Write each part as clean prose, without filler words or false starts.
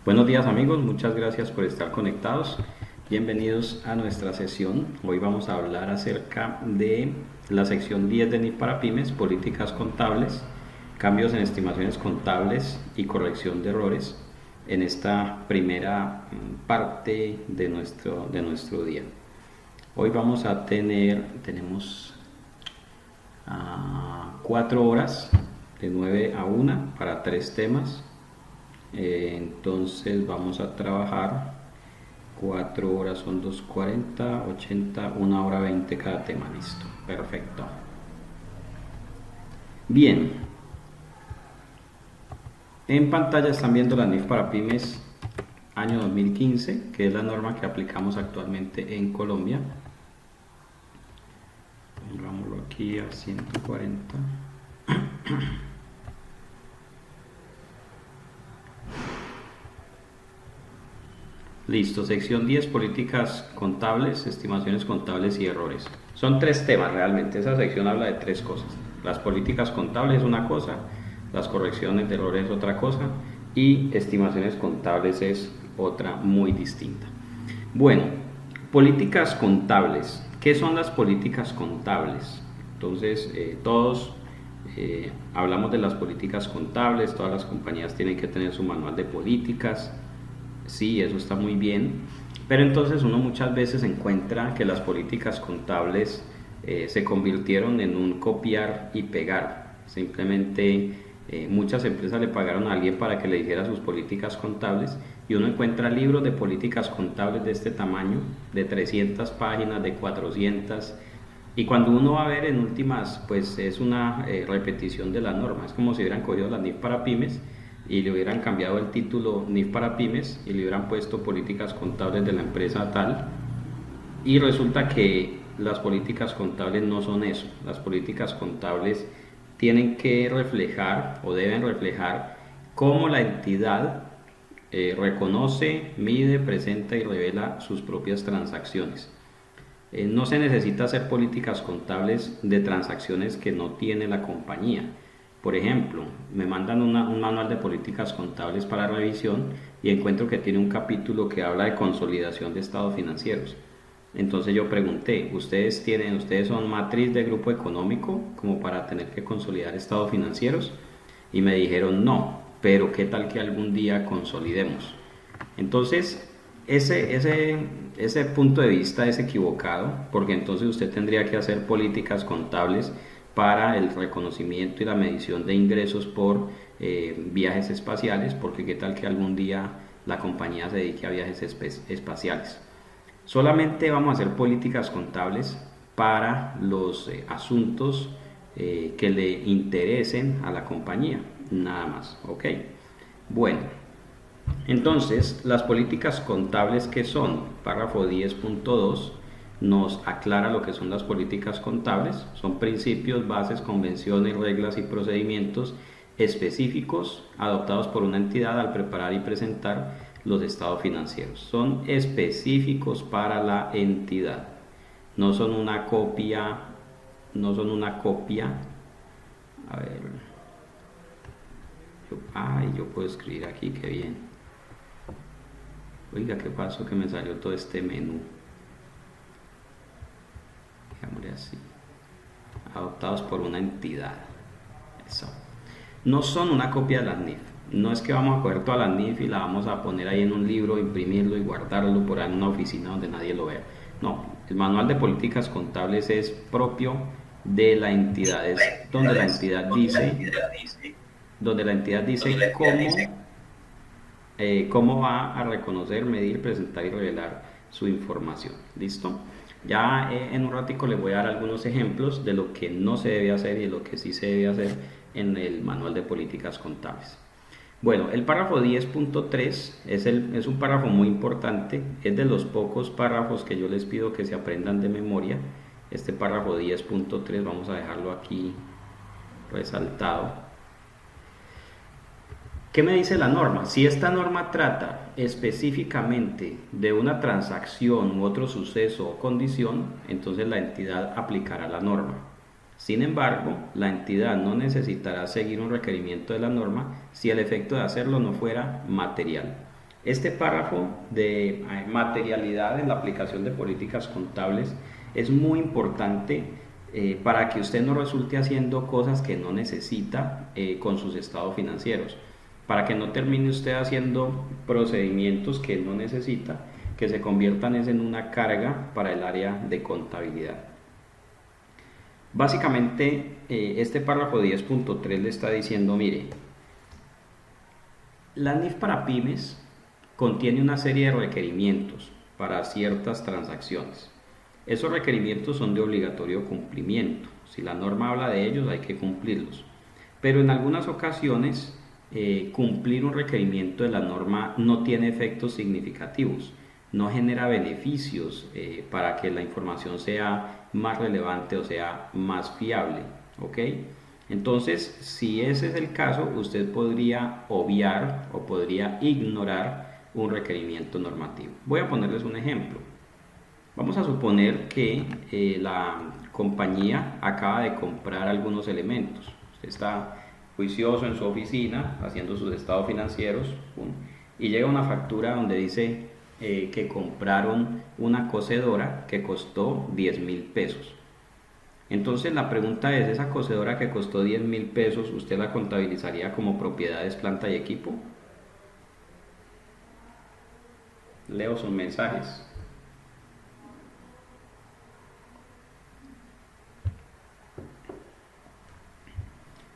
Buenos días amigos, muchas gracias por estar conectados. Bienvenidos a nuestra sesión. Hoy vamos a hablar acerca de la sección 10 de NIF para pymes, políticas contables, cambios en estimaciones contables y corrección de errores en esta primera parte de nuestro día. Hoy vamos a tenemos 4 horas de 9 a 1 para 3 temas. Entonces vamos a trabajar 4 horas, son 2:40, 80, 1 hora 20 cada tema. Listo, perfecto. Bien, en pantalla están viendo la NIF para pymes año 2015, que es la norma que aplicamos actualmente en Colombia. Pongámoslo aquí a 140. Listo, sección 10, políticas contables, estimaciones contables y errores. Son 3 temas realmente, esa sección habla de 3 cosas. Las políticas contables es una cosa, las correcciones de errores es otra cosa y estimaciones contables es otra muy distinta. Bueno, políticas contables. ¿Qué son las políticas contables? Entonces, todos hablamos de las políticas contables, todas las compañías tienen que tener su manual de políticas. Sí, eso está muy bien, pero entonces uno muchas veces encuentra que las políticas contables se convirtieron en un copiar y pegar. Simplemente muchas empresas le pagaron a alguien para que le hiciera sus políticas contables y uno encuentra libros de políticas contables de este tamaño, de 300 páginas, de 400, y cuando uno va a ver en últimas, pues es una repetición de la norma. Es como si hubieran cogido la NIF para pymes y le hubieran cambiado el título NIF para pymes y le hubieran puesto políticas contables de la empresa tal, y resulta que las políticas contables no son eso. Las políticas contables tienen que reflejar o deben reflejar cómo la entidad reconoce, mide, presenta y revela sus propias transacciones. No se necesita hacer políticas contables de transacciones que no tiene la compañía. Por ejemplo, me mandan un manual de políticas contables para revisión y encuentro que tiene un capítulo que habla de consolidación de estados financieros. Entonces yo pregunté, ¿ustedes son matriz de grupo económico como para tener que consolidar estados financieros? Y me dijeron no, pero ¿qué tal que algún día consolidemos? Entonces, ese punto de vista es equivocado, porque entonces usted tendría que hacer políticas contables para el reconocimiento y la medición de ingresos por viajes espaciales, porque qué tal que algún día la compañía se dedique a viajes espaciales. Solamente vamos a hacer políticas contables para los asuntos que le interesen a la compañía, nada más, ¿ok? Bueno, entonces las políticas contables, que son párrafo 10.2, nos aclara lo que son las políticas contables. Son principios, bases, convenciones, reglas y procedimientos específicos adoptados por una entidad al preparar y presentar los estados financieros. Son específicos para la entidad, no son una copia. A ver, yo puedo escribir aquí, qué bien. Oiga, qué pasó que me salió todo este menú. Digámosle así, adoptados por una entidad. Eso. No son una copia de las NIF. No es que vamos a coger toda la NIF y la vamos a poner ahí en un libro, imprimirlo y guardarlo por ahí en una oficina donde nadie lo vea. No, el manual de políticas contables es propio de la entidad, es donde la entidad dice cómo va a reconocer, medir, presentar y revelar su información. ¿Listo? Ya en un ratico les voy a dar algunos ejemplos de lo que no se debe hacer y de lo que sí se debe hacer en el manual de políticas contables. Bueno, el párrafo 10.3 es un párrafo muy importante, es de los pocos párrafos que yo les pido que se aprendan de memoria. Este párrafo 10.3 vamos a dejarlo aquí resaltado. ¿Qué me dice la norma? Si esta norma trata específicamente de una transacción u otro suceso o condición, entonces la entidad aplicará la norma. Sin embargo, la entidad no necesitará seguir un requerimiento de la norma si el efecto de hacerlo no fuera material. Este párrafo de materialidad en la aplicación de políticas contables es muy importante para que usted no resulte haciendo cosas que no necesita con sus estados financieros, para que no termine usted haciendo procedimientos que no necesita, que se conviertan en una carga para el área de contabilidad. Básicamente, este párrafo 10.3 le está diciendo, mire, la NIF para pymes contiene una serie de requerimientos para ciertas transacciones. Esos requerimientos son de obligatorio cumplimiento. Si la norma habla de ellos, hay que cumplirlos. Pero en algunas ocasiones, cumplir un requerimiento de la norma no tiene efectos significativos, no genera beneficios para que la información sea más relevante o sea más fiable. ¿Ok? Entonces, si ese es el caso, usted podría obviar o podría ignorar un requerimiento normativo. Voy a ponerles un ejemplo. Vamos a suponer que la compañía acaba de comprar algunos elementos. Usted está juicioso en su oficina haciendo sus estados financieros, ¡pum!, y llega una factura donde dice que compraron una cocedora que costó 10.000 pesos. Entonces la pregunta es, ¿esa cocedora que costó 10.000 pesos usted la contabilizaría como propiedades, planta y equipo? Leo sus mensajes.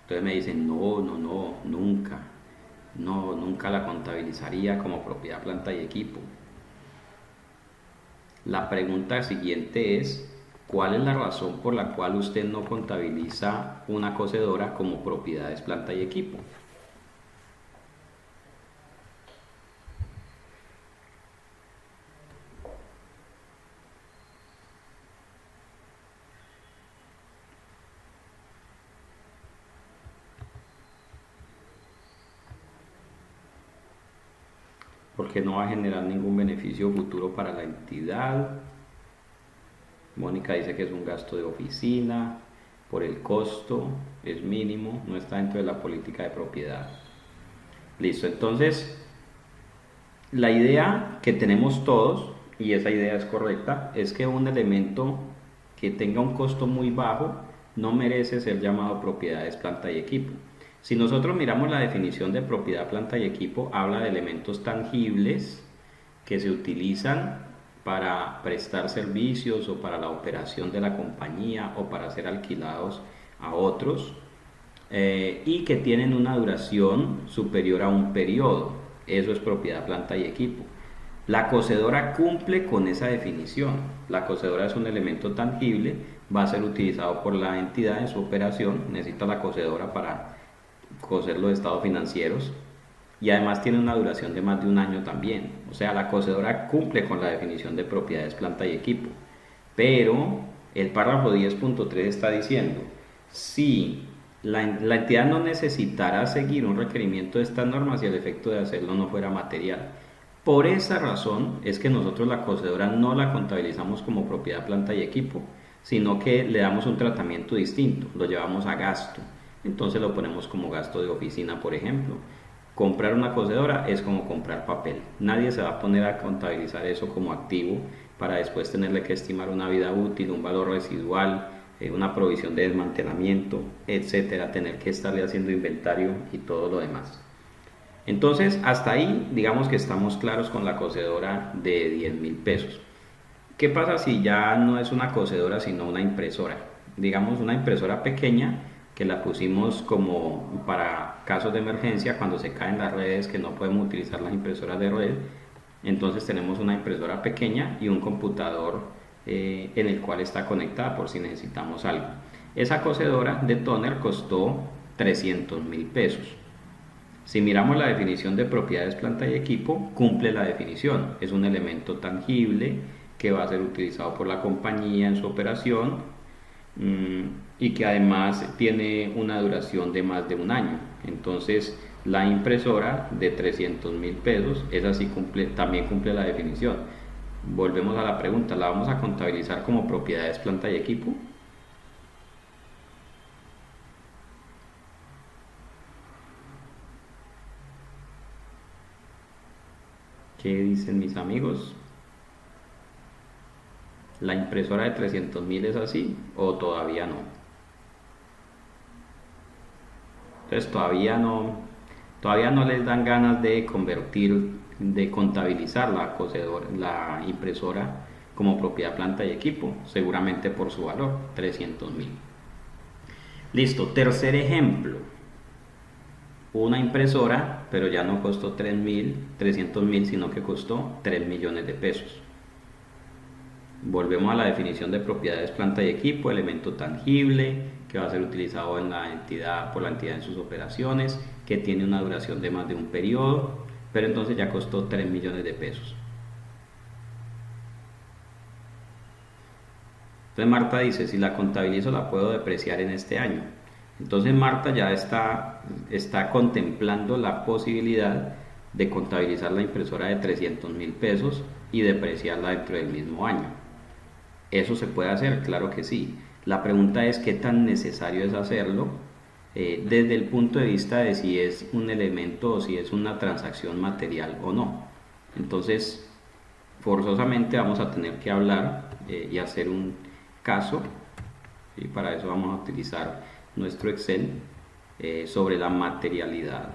Entonces me dicen, no, no, no, nunca. No, nunca la contabilizaría como propiedad, planta y equipo. La pregunta siguiente es, ¿cuál es la razón por la cual usted no contabiliza una cocedora como propiedades, planta y equipo? Porque no va a generar ningún beneficio futuro para la entidad. Mónica dice que es un gasto de oficina, por el costo, es mínimo, no está dentro de la política de propiedad. Listo, entonces la idea que tenemos todos, y esa idea es correcta, es que un elemento que tenga un costo muy bajo no merece ser llamado propiedades, planta y equipo. Si nosotros miramos la definición de propiedad, planta y equipo, habla de elementos tangibles que se utilizan para prestar servicios o para la operación de la compañía o para ser alquilados a otros, y que tienen una duración superior a un periodo. Eso es propiedad, planta y equipo. La cocedora cumple con esa definición. La cocedora es un elemento tangible, va a ser utilizado por la entidad en su operación, necesita la cocedora para cocer los estados financieros y además tiene una duración de más de un año también. O sea, la cocedora cumple con la definición de propiedades, planta y equipo. Pero el párrafo 10.3 está diciendo, si la entidad no necesitara seguir un requerimiento de estas normas y el efecto de hacerlo no fuera material. Por esa razón es que nosotros la cocedora no la contabilizamos como propiedad, planta y equipo, sino que le damos un tratamiento distinto, lo llevamos a gasto. Entonces lo ponemos como gasto de oficina, por ejemplo. Comprar una cocedora es como comprar papel. Nadie se va a poner a contabilizar eso como activo para después tenerle que estimar una vida útil, un valor residual, una provisión de desmantelamiento, etcétera, tener que estarle haciendo inventario y todo lo demás. Entonces, hasta ahí, digamos que estamos claros con la cocedora de 10.000 pesos. ¿Qué pasa si ya no es una cocedora, sino una impresora? Digamos, una impresora pequeña que la pusimos como para casos de emergencia, cuando se caen las redes, que no podemos utilizar las impresoras de red. Entonces tenemos una impresora pequeña y un computador en el cual está conectada por si necesitamos algo. Esa cocedora de tóner costó 300.000 pesos. Si miramos la definición de propiedades, planta y equipo, cumple la definición. Es un elemento tangible que va a ser utilizado por la compañía en su operación, y que además tiene una duración de más de un año. Entonces, la impresora de 300.000 pesos, esa sí también cumple la definición. Volvemos a la pregunta, ¿la vamos a contabilizar como propiedades, planta y equipo? ¿Qué dicen mis amigos? ¿La impresora de 300.000 es así o todavía no? Entonces todavía no les dan ganas de convertir, de contabilizar la impresora como propiedad, planta y equipo, seguramente por su valor, 300.000. Listo, tercer ejemplo. Una impresora, pero ya no costó 300.000, sino que costó 3 millones de pesos. Volvemos a la definición de propiedades, planta y equipo, elemento tangible que va a ser utilizado por la entidad en sus operaciones, que tiene una duración de más de un periodo, pero entonces ya costó 3 millones de pesos. Entonces Marta dice, si la contabilizo la puedo depreciar en este año. Entonces Marta ya está contemplando la posibilidad de contabilizar la impresora de 300.000 pesos y depreciarla dentro del mismo año. ¿Eso se puede hacer? Claro que sí. La pregunta es qué tan necesario es hacerlo desde el punto de vista de si es un elemento o si es una transacción material o no. Entonces, forzosamente vamos a tener que hablar y hacer un caso, y para eso vamos a utilizar nuestro Excel sobre la materialidad.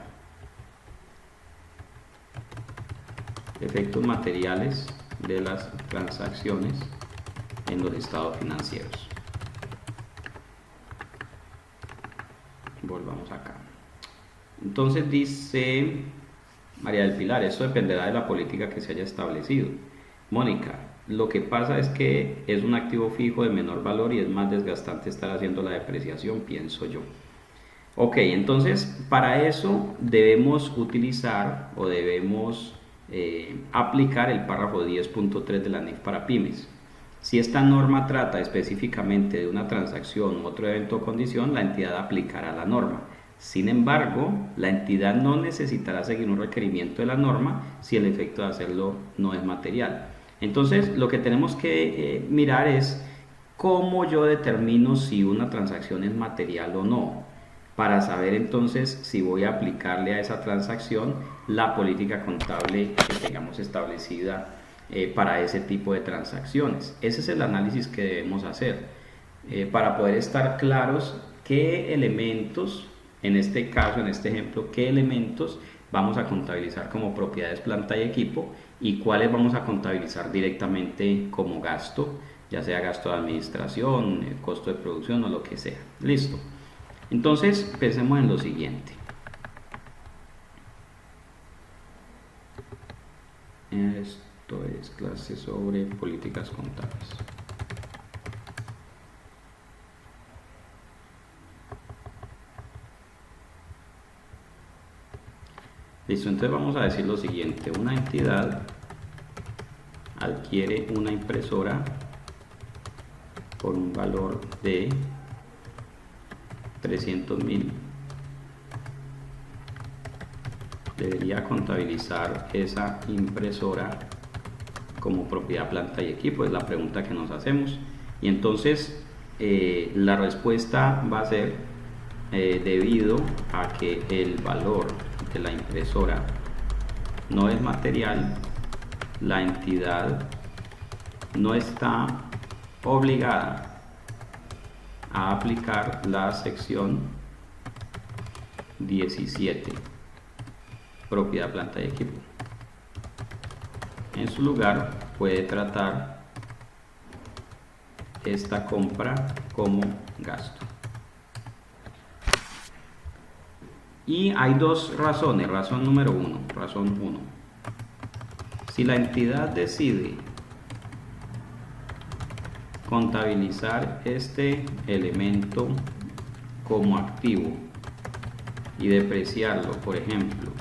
Efectos materiales de las transacciones en los estados financieros. Volvamos acá. Entonces dice María del Pilar, esto dependerá de la política que se haya establecido. Mónica, lo que pasa es que es un activo fijo de menor valor y es más desgastante estar haciendo la depreciación, pienso yo. Ok, entonces para eso debemos utilizar o debemos aplicar el párrafo 10.3 de la NIF para pymes. Si esta norma trata específicamente de una transacción u otro evento o condición, la entidad aplicará la norma. Sin embargo, la entidad no necesitará seguir un requerimiento de la norma si el efecto de hacerlo no es material. Entonces, lo que tenemos que mirar es cómo yo determino si una transacción es material o no, para saber entonces si voy a aplicarle a esa transacción la política contable que tengamos establecida para ese tipo de transacciones. Ese es el análisis que debemos hacer para poder estar claros qué elementos, en este caso, en este ejemplo, qué elementos vamos a contabilizar como propiedades, planta y equipo y cuáles vamos a contabilizar directamente como gasto, ya sea gasto de administración, costo de producción o lo que sea. Listo. Entonces, pensemos en lo siguiente. Esto es clase sobre políticas contables. Listo, entonces vamos a decir lo siguiente. Una entidad adquiere una impresora por un valor de 300.000. Debería contabilizar esa impresora como propiedad, planta y equipo, es la pregunta que nos hacemos. Y entonces la respuesta va a ser debido a que el valor de la impresora no es material, la entidad no está obligada a aplicar la sección 17, propiedad, planta y equipo. En su lugar puede tratar esta compra como gasto. Y hay dos razones. Razón número uno. Si la entidad decide contabilizar este elemento como activo y depreciarlo, por ejemplo,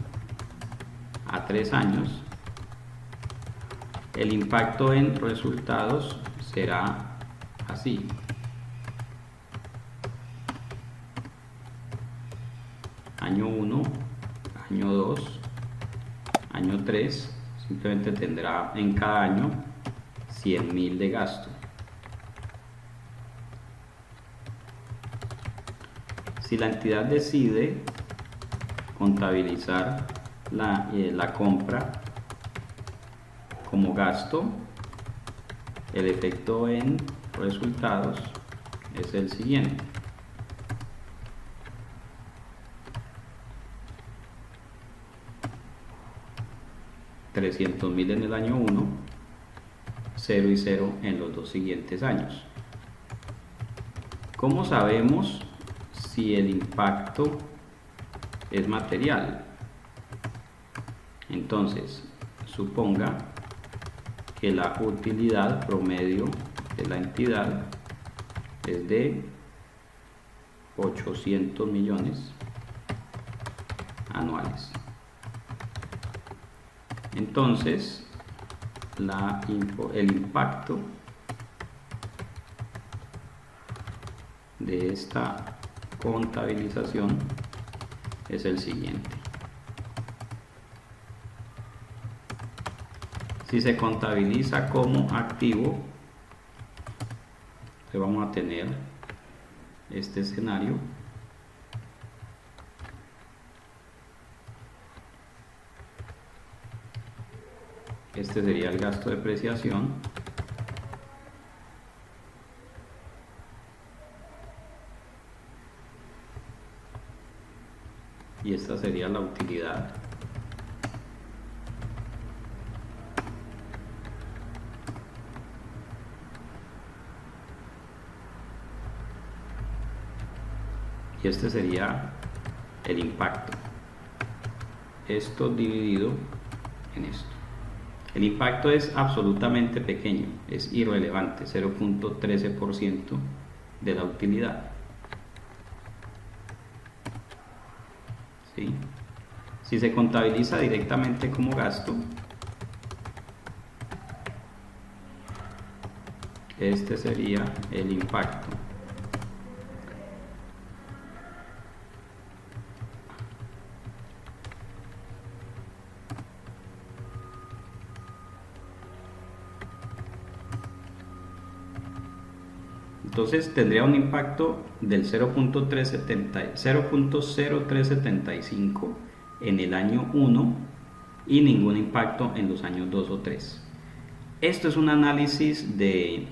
a 3 años, el impacto en resultados será así. Año 1, año 2, año 3, simplemente tendrá en cada año 100.000 de gasto. Si la entidad decide contabilizar la compra como gasto, el efecto en resultados es el siguiente. $300.000 en el año 1, 0 y 0 en los 2 siguientes años. ¿Cómo sabemos si el impacto es material? Entonces, suponga que la utilidad promedio de la entidad es de 800 millones anuales. Entonces, el impacto de esta contabilización es el siguiente. Si se contabiliza como activo, vamos a tener este escenario. Este sería el gasto de depreciación. Y esta sería la utilidad. Y este sería el impacto. Esto dividido en esto. El impacto es absolutamente pequeño, es irrelevante, 0.13% de la utilidad. ¿Sí? Si se contabiliza directamente como gasto, este sería el impacto. Entonces tendría un impacto del 0.0375 en el año 1 y ningún impacto en los años 2 o 3. Esto es un análisis de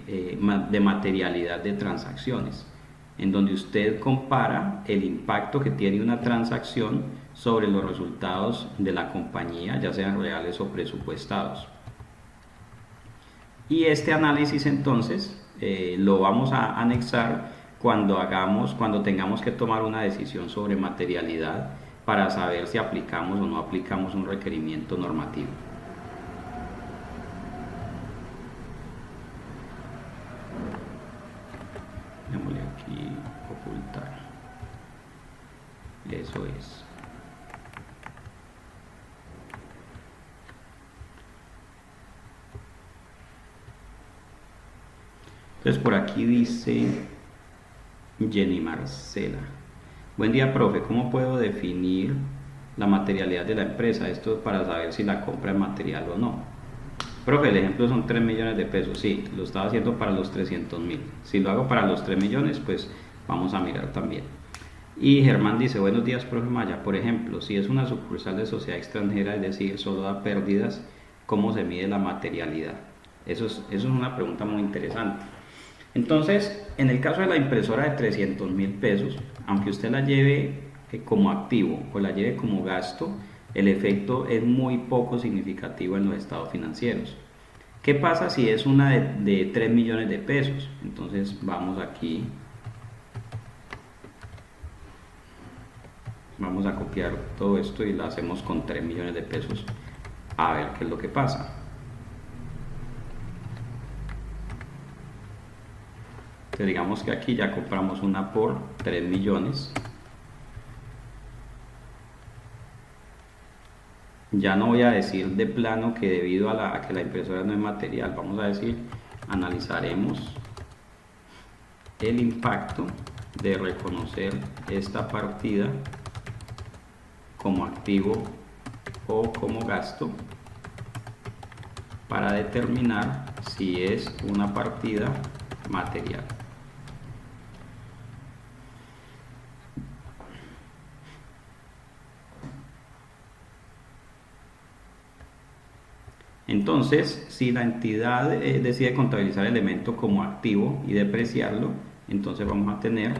materialidad de transacciones, en donde usted compara el impacto que tiene una transacción sobre los resultados de la compañía, ya sean reales o presupuestados. Y este análisis entonces lo vamos a anexar cuando tengamos que tomar una decisión sobre materialidad para saber si aplicamos o no aplicamos un requerimiento normativo. Démosle aquí ocultar. Eso es. Entonces por aquí dice Jenny Marcela. Buen día, profe. ¿Cómo puedo definir la materialidad de la empresa? Esto es para saber si la compra es material o no. Profe, el ejemplo son 3 millones de pesos. Sí, lo estaba haciendo para los 300.000. Si lo hago para los 3 millones, pues vamos a mirar también. Y Germán dice, buenos días, profe Maya. Por ejemplo, si es una sucursal de sociedad extranjera, es decir, solo da pérdidas, ¿cómo se mide la materialidad? Eso es una pregunta muy interesante. Entonces, en el caso de la impresora de 300.000 pesos, aunque usted la lleve como activo o la lleve como gasto, el efecto es muy poco significativo en los estados financieros. ¿Qué pasa si es una de 3 millones de pesos? Entonces vamos aquí, vamos a copiar todo esto y la hacemos con 3 millones de pesos a ver qué es lo que pasa. Entonces digamos que aquí ya compramos una por 3 millones. Ya no voy a decir de plano que debido a que la impresora no es material, vamos a decir, analizaremos el impacto de reconocer esta partida como activo o como gasto para determinar si es una partida material. Entonces, si la entidad decide contabilizar el elemento como activo y depreciarlo, entonces vamos a tener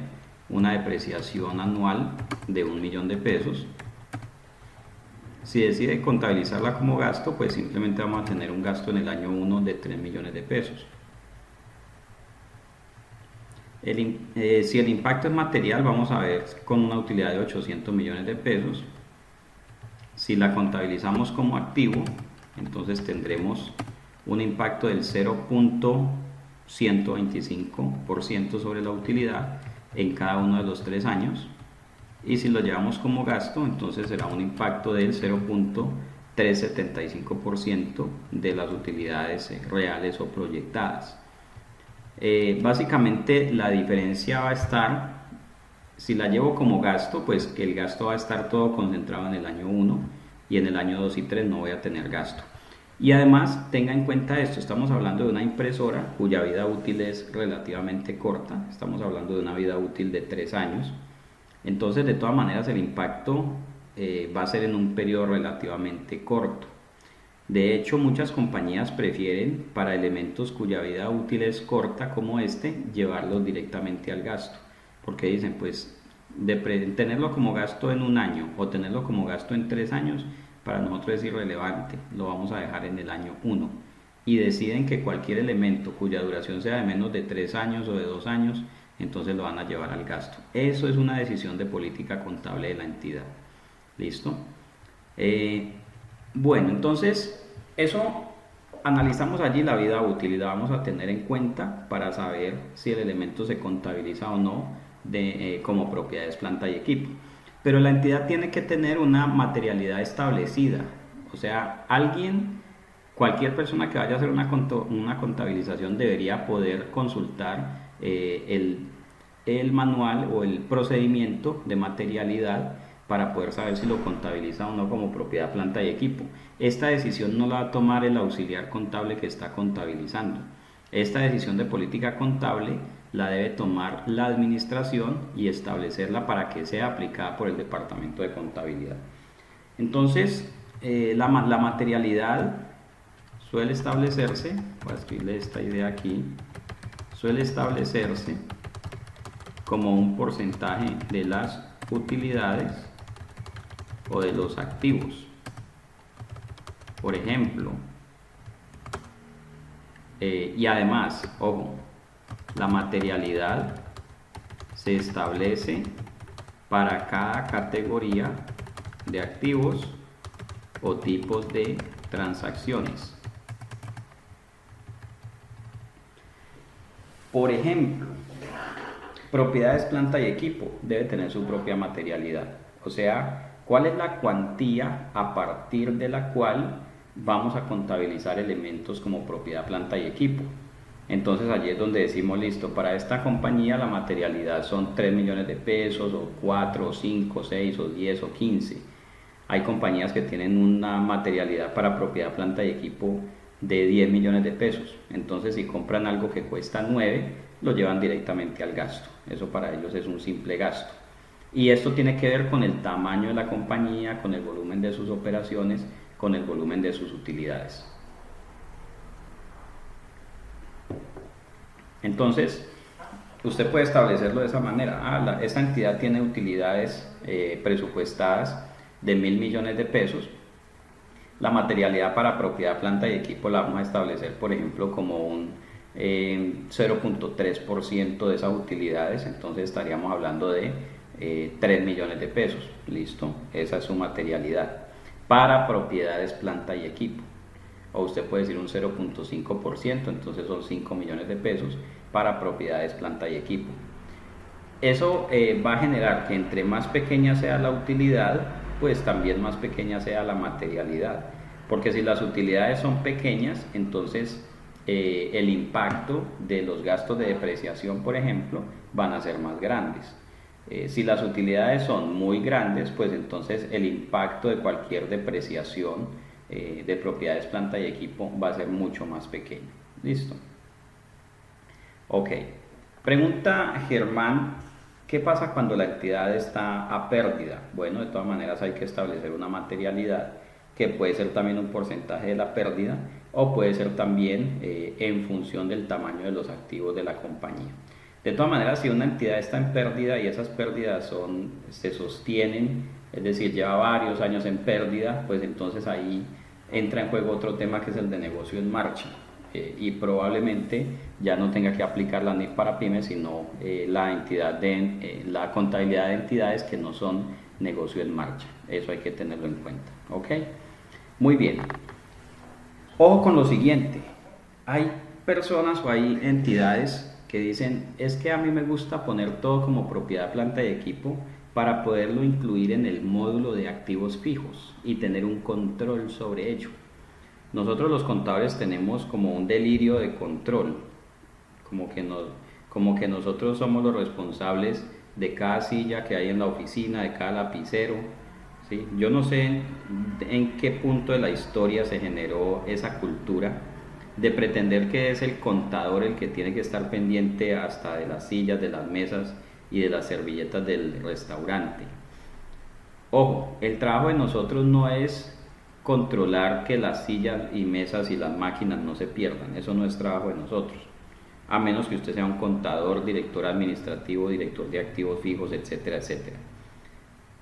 una depreciación anual de 1.000.000 de pesos. Si decide contabilizarla como gasto, pues simplemente vamos a tener un gasto en el año 1 de 3 millones de pesos. Si el impacto es material, vamos a ver con una utilidad de 800 millones de pesos. Si la contabilizamos como activo, entonces tendremos un impacto del 0.125% sobre la utilidad en cada uno de los 3 años. Y si lo llevamos como gasto, entonces será un impacto del 0.375% de las utilidades reales o proyectadas. Básicamente la diferencia va a estar, si la llevo como gasto, pues que el gasto va a estar todo concentrado en el año 1 y en el año 2 y 3 no voy a tener gasto. Y además tenga en cuenta esto, estamos hablando de una impresora cuya vida útil es relativamente corta, estamos hablando de una vida útil de 3 años, entonces de todas maneras el impacto va a ser en un periodo relativamente corto. De hecho, muchas compañías prefieren para elementos cuya vida útil es corta como este, llevarlos directamente al gasto, porque dicen pues tenerlo como gasto en un año o tenerlo como gasto en 3 años para nosotros es irrelevante, lo vamos a dejar en el año 1 y deciden que cualquier elemento cuya duración sea de menos de 3 años o de 2 años, entonces lo van a llevar al gasto. Eso es una decisión de política contable de la entidad. ¿Listo? Bueno, entonces eso analizamos allí la vida útil y la vamos a tener en cuenta para saber si el elemento se contabiliza o no como propiedades, planta y equipo. Pero la entidad tiene que tener una materialidad establecida, o sea, cualquier persona que vaya a hacer una contabilización debería poder consultar el manual o el procedimiento de materialidad para poder saber si lo contabiliza o no como propiedad, planta y equipo. Esta decisión no la va a tomar el auxiliar contable que está contabilizando. Esta decisión de política contable la debe tomar la administración y establecerla para que sea aplicada por el departamento de contabilidad. Entonces, la materialidad suele establecerse, voy a escribirle esta idea aquí, suele establecerse como un porcentaje de las utilidades o de los activos. Por ejemplo, y además, ojo, la materialidad se establece para cada categoría de activos o tipos de transacciones. Por ejemplo, propiedades, planta y equipo debe tener su propia materialidad. O sea, ¿cuál es la cuantía a partir de la cual vamos a contabilizar elementos como propiedad, planta y equipo? Entonces allí es donde decimos, listo, para esta compañía la materialidad son 3 millones de pesos, o 4, o 5, 6, o 10, o 15. Hay compañías que tienen una materialidad para propiedad, planta y equipo de 10 millones de pesos. Entonces si compran algo que cuesta 9, lo llevan directamente al gasto. Eso para ellos es un simple gasto. Y esto tiene que ver con el tamaño de la compañía, con el volumen de sus operaciones, con el volumen de sus utilidades. Entonces, usted puede establecerlo de esa manera. Esta entidad tiene utilidades presupuestadas de 1.000 millones de pesos. La materialidad para propiedad, planta y equipo la vamos a establecer, por ejemplo, como un 0.3% de esas utilidades. Entonces estaríamos hablando de 3 millones de pesos. Listo, esa es su materialidad para propiedades, planta y equipo. O usted puede decir un 0.5%, entonces son 5 millones de pesos para propiedades, planta y equipo. Eso va a generar que entre más pequeña sea la utilidad, pues también más pequeña sea la materialidad. Porque si las utilidades son pequeñas, entonces el impacto de los gastos de depreciación, por ejemplo, van a ser más grandes. Si las utilidades son muy grandes, pues entonces el impacto de cualquier depreciación de propiedades, planta y equipo va a ser mucho más pequeño. Listo. Ok. Pregunta Germán, ¿qué pasa cuando la entidad está a pérdida? Bueno, de todas maneras hay que establecer una materialidad que puede ser también un porcentaje de la pérdida o puede ser también en función del tamaño de los activos de la compañía. De todas maneras, si una entidad está en pérdida y esas pérdidas se sostienen, es decir, lleva varios años en pérdida, pues entonces ahí entra en juego otro tema que es el de negocio en marcha. Y probablemente ya no tenga que aplicar la NIF para pymes, sino la contabilidad de entidades que no son negocio en marcha. Eso hay que tenerlo en cuenta. ¿Ok? Muy bien. Ojo con lo siguiente. Hay personas o hay entidades que dicen, es que a mí me gusta poner todo como propiedad, planta y equipo para poderlo incluir en el módulo de activos fijos y tener un control sobre ello. Nosotros los contadores tenemos como un delirio de control, como que nosotros somos los responsables de cada silla que hay en la oficina, de cada lapicero, ¿sí? Yo no sé en qué punto de la historia se generó esa cultura de pretender que es el contador el que tiene que estar pendiente hasta de las sillas, de las mesas y de las servilletas del restaurante. Ojo, el trabajo de nosotros no es controlar que las sillas y mesas y las máquinas no se pierdan, eso no es trabajo de nosotros, a menos que usted sea un contador, director administrativo, director de activos fijos, etcétera, etcétera.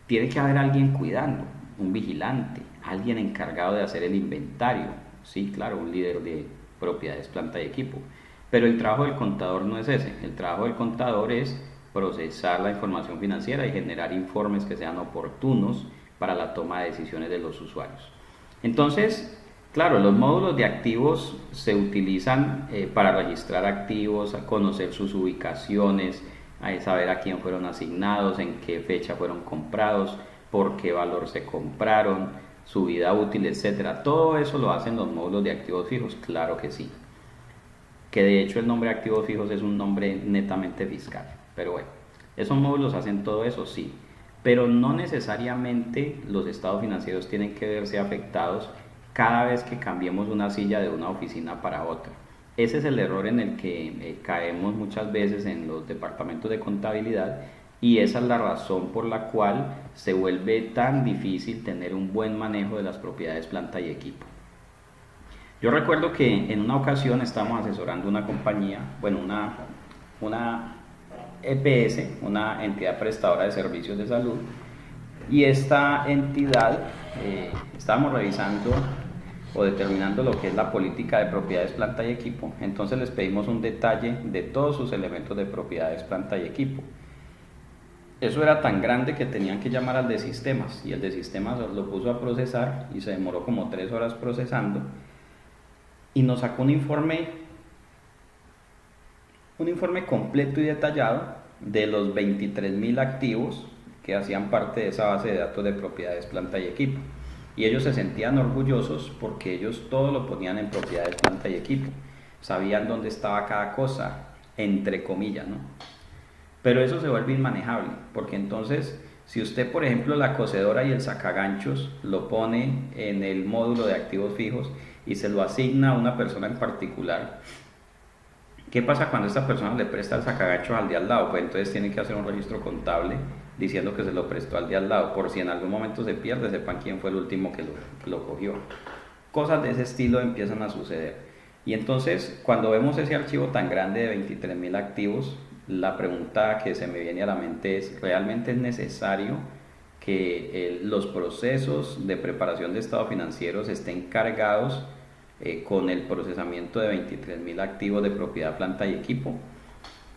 Tiene que haber alguien cuidando, un vigilante, alguien encargado de hacer el inventario, sí, claro, un líder de propiedades, planta y equipo, pero el trabajo del contador no es ese, el trabajo del contador es procesar la información financiera y generar informes que sean oportunos para la toma de decisiones de los usuarios. Entonces, claro, los módulos de activos se utilizan para registrar activos, conocer sus ubicaciones, saber a quién fueron asignados, en qué fecha fueron comprados, por qué valor se compraron, su vida útil, etcétera. Todo eso lo hacen los módulos de activos fijos, claro que sí. Que de hecho el nombre activos fijos es un nombre netamente fiscal. Pero bueno, esos módulos hacen todo eso, sí. Pero no necesariamente los estados financieros tienen que verse afectados cada vez que cambiemos una silla de una oficina para otra. Ese es el error en el que caemos muchas veces en los departamentos de contabilidad y esa es la razón por la cual se vuelve tan difícil tener un buen manejo de las propiedades, planta y equipo. Yo recuerdo que en una ocasión estábamos asesorando una compañía, bueno, una EPS, una entidad prestadora de servicios de salud, y esta entidad estábamos revisando o determinando lo que es la política de propiedades, planta y equipo. Entonces les pedimos un detalle de todos sus elementos de propiedades, planta y equipo. Eso era tan grande que tenían que llamar al de sistemas y el de sistemas lo puso a procesar y se demoró como 3 horas procesando y nos sacó un informe completo y detallado de los 23.000 activos que hacían parte de esa base de datos de propiedades, planta y equipo. Y ellos se sentían orgullosos porque ellos todo lo ponían en propiedades, planta y equipo. Sabían dónde estaba cada cosa, entre comillas, ¿no? Pero eso se vuelve inmanejable, porque entonces, si usted, por ejemplo, la cocedora y el sacaganchos lo pone en el módulo de activos fijos y se lo asigna a una persona en particular, ¿qué pasa cuando esta persona le presta el sacaganchos al de al lado? Pues entonces tiene que hacer un registro contable diciendo que se lo prestó al de al lado, por si en algún momento se pierde, sepan quién fue el último que lo cogió. Cosas de ese estilo empiezan a suceder. Y entonces, cuando vemos ese archivo tan grande de 23.000 activos, la pregunta que se me viene a la mente es, ¿realmente es necesario que los procesos de preparación de estados financieros estén cargados con el procesamiento de 23.000 activos de propiedad, planta y equipo?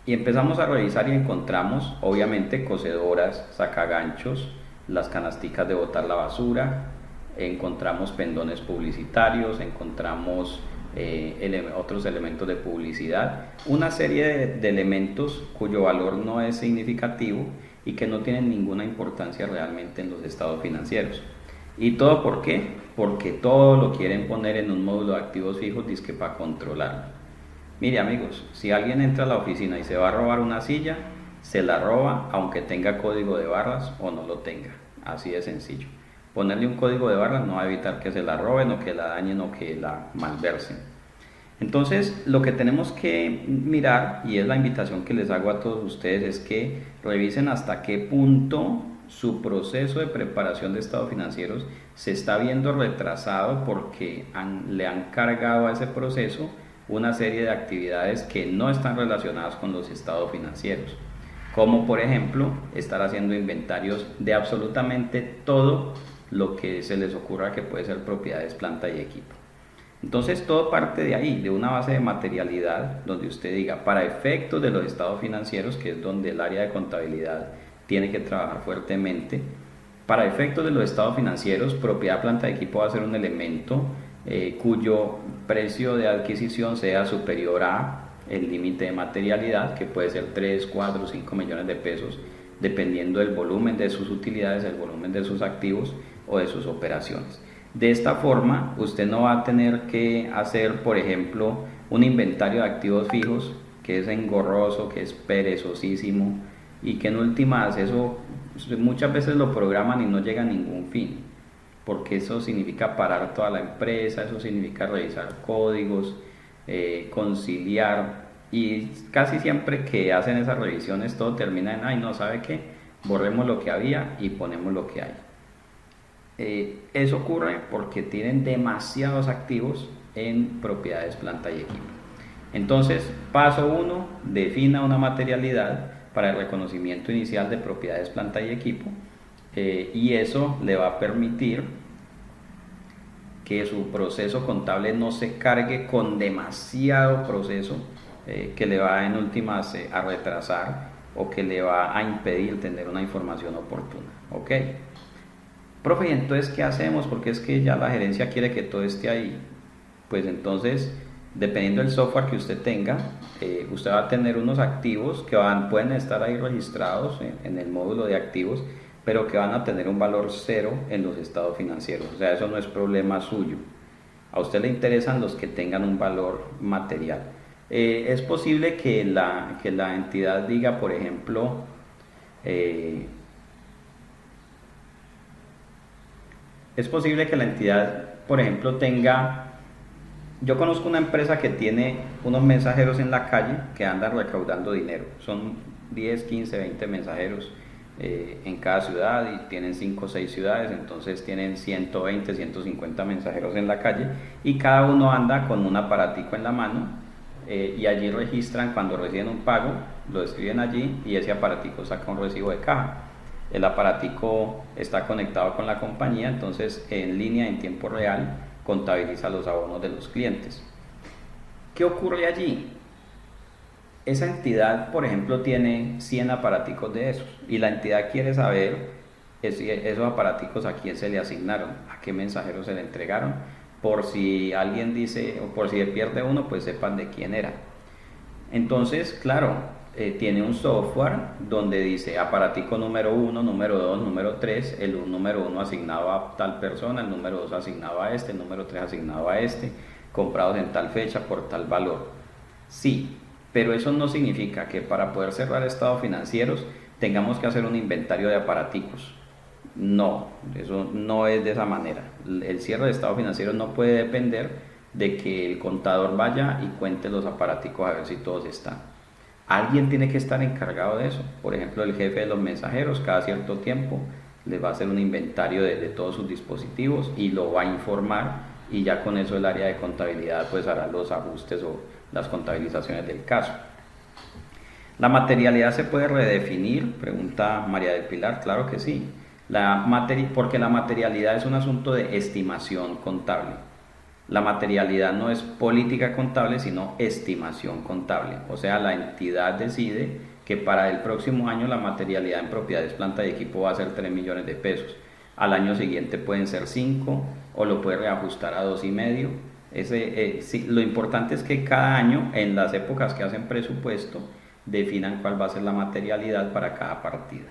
Y empezamos a revisar y encontramos, obviamente, cocedoras, sacaganchos, las canasticas de botar la basura, encontramos pendones publicitarios, encontramos otros elementos de publicidad, una serie de elementos cuyo valor no es significativo y que no tienen ninguna importancia realmente en los estados financieros. ¿Y todo por qué? Porque todo lo quieren poner en un módulo de activos fijos, dizque para controlarlo. Mire amigos, si alguien entra a la oficina y se va a robar una silla, se la roba aunque tenga código de barras o no lo tenga, así de sencillo. Ponerle un código de barras no va a evitar que se la roben o que la dañen o que la malversen. Entonces, lo que tenemos que mirar, y es la invitación que les hago a todos ustedes, es que revisen hasta qué punto su proceso de preparación de estados financieros se está viendo retrasado porque le han cargado a ese proceso una serie de actividades que no están relacionadas con los estados financieros, como por ejemplo estar haciendo inventarios de absolutamente todo lo que se les ocurra que puede ser propiedades, planta y equipo. Entonces todo parte de ahí, de una base de materialidad donde usted diga, para efectos de los estados financieros, que es donde el área de contabilidad tiene que trabajar fuertemente, para efectos de los estados financieros, propiedad, planta y equipo va a ser un elemento cuyo precio de adquisición sea superior a el límite de materialidad, que puede ser 3, 4, 5 millones de pesos, dependiendo del volumen de sus utilidades, el volumen de sus activos o de sus operaciones. De esta forma, usted no va a tener que hacer, por ejemplo, un inventario de activos fijos, que es engorroso, que es perezosísimo, y que en últimas eso muchas veces lo programan y no llega a ningún fin, porque eso significa parar toda la empresa, eso significa revisar códigos, conciliar, y casi siempre que hacen esas revisiones todo termina en, ay, no, ¿sabe qué? Borremos lo que había y ponemos lo que hay. Eso ocurre porque tienen demasiados activos en propiedades, planta y equipo. Entonces, paso 1, defina una materialidad para el reconocimiento inicial de propiedades, planta y equipo, y eso le va a permitir que su proceso contable no se cargue con demasiado proceso que le va en últimas a retrasar o que le va a impedir tener una información oportuna. ¿Ok? Profe, ¿y entonces qué hacemos? Porque es que ya la gerencia quiere que todo esté ahí. Pues entonces, dependiendo del software que usted tenga, usted va a tener unos activos que pueden estar ahí registrados en el módulo de activos, pero que van a tener un valor cero en los estados financieros. O sea, eso no es problema suyo. A usted le interesan los que tengan un valor material. Es posible que la entidad diga, por ejemplo, es posible que la entidad, por ejemplo, tenga... Yo conozco una empresa que tiene unos mensajeros en la calle que andan recaudando dinero. Son 10, 15, 20 mensajeros en cada ciudad y tienen 5 o 6 ciudades, entonces tienen 120, 150 mensajeros en la calle y cada uno anda con un aparatico en la mano y allí registran cuando reciben un pago, lo escriben allí y ese aparatico saca un recibo de caja. El aparatico está conectado con la compañía, entonces en línea, en tiempo real, contabiliza los abonos de los clientes. ¿Qué ocurre allí? Esa entidad, por ejemplo, tiene 100 aparaticos de esos y la entidad quiere saber esos aparaticos a quién se le asignaron, a qué mensajeros se le entregaron, por si alguien dice o por si pierde uno, pues sepan de quién era. Entonces, claro, tiene un software donde dice aparatico número 1, número 2, número 3, el número 1 asignado a tal persona, el número 2 asignado a este, el número 3 asignado a este, comprados en tal fecha por tal valor. Sí, pero eso no significa que para poder cerrar estados financieros tengamos que hacer un inventario de aparaticos. No, eso no es de esa manera. El cierre de estados financieros no puede depender de que el contador vaya y cuente los aparaticos a ver si todos están. Alguien tiene que estar encargado de eso. Por ejemplo, el jefe de los mensajeros cada cierto tiempo les va a hacer un inventario de todos sus dispositivos y lo va a informar, y ya con eso el área de contabilidad pues hará los ajustes o las contabilizaciones del caso. ¿La materialidad se puede redefinir? Pregunta María del Pilar. Claro que sí. Porque la materialidad es un asunto de estimación contable. La materialidad no es política contable, sino estimación contable. O sea, la entidad decide que para el próximo año la materialidad en propiedades, planta y equipo va a ser 3 millones de pesos. Al año siguiente pueden ser 5 o lo puede reajustar a 2,5. Sí, lo importante es que cada año, en las épocas que hacen presupuesto, definan cuál va a ser la materialidad para cada partida.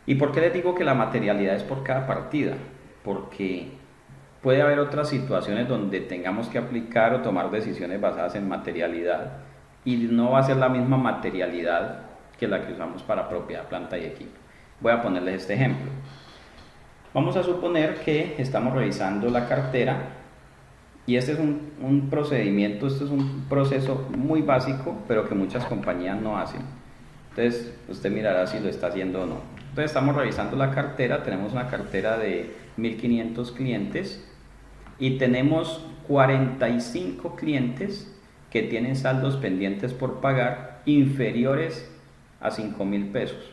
¿Y por qué les digo que la materialidad es por cada partida? Porque puede haber otras situaciones donde tengamos que aplicar o tomar decisiones basadas en materialidad y no va a ser la misma materialidad que la que usamos para propiedad, planta y equipo. Voy a ponerles este ejemplo. Vamos a suponer que estamos revisando la cartera y este es un procedimiento, este es un proceso muy básico, pero que muchas compañías no hacen. Entonces usted mirará si lo está haciendo o no. Entonces estamos revisando la cartera, tenemos una cartera de 1.500 clientes y tenemos 45 clientes que tienen saldos pendientes por pagar inferiores a 5.000 pesos.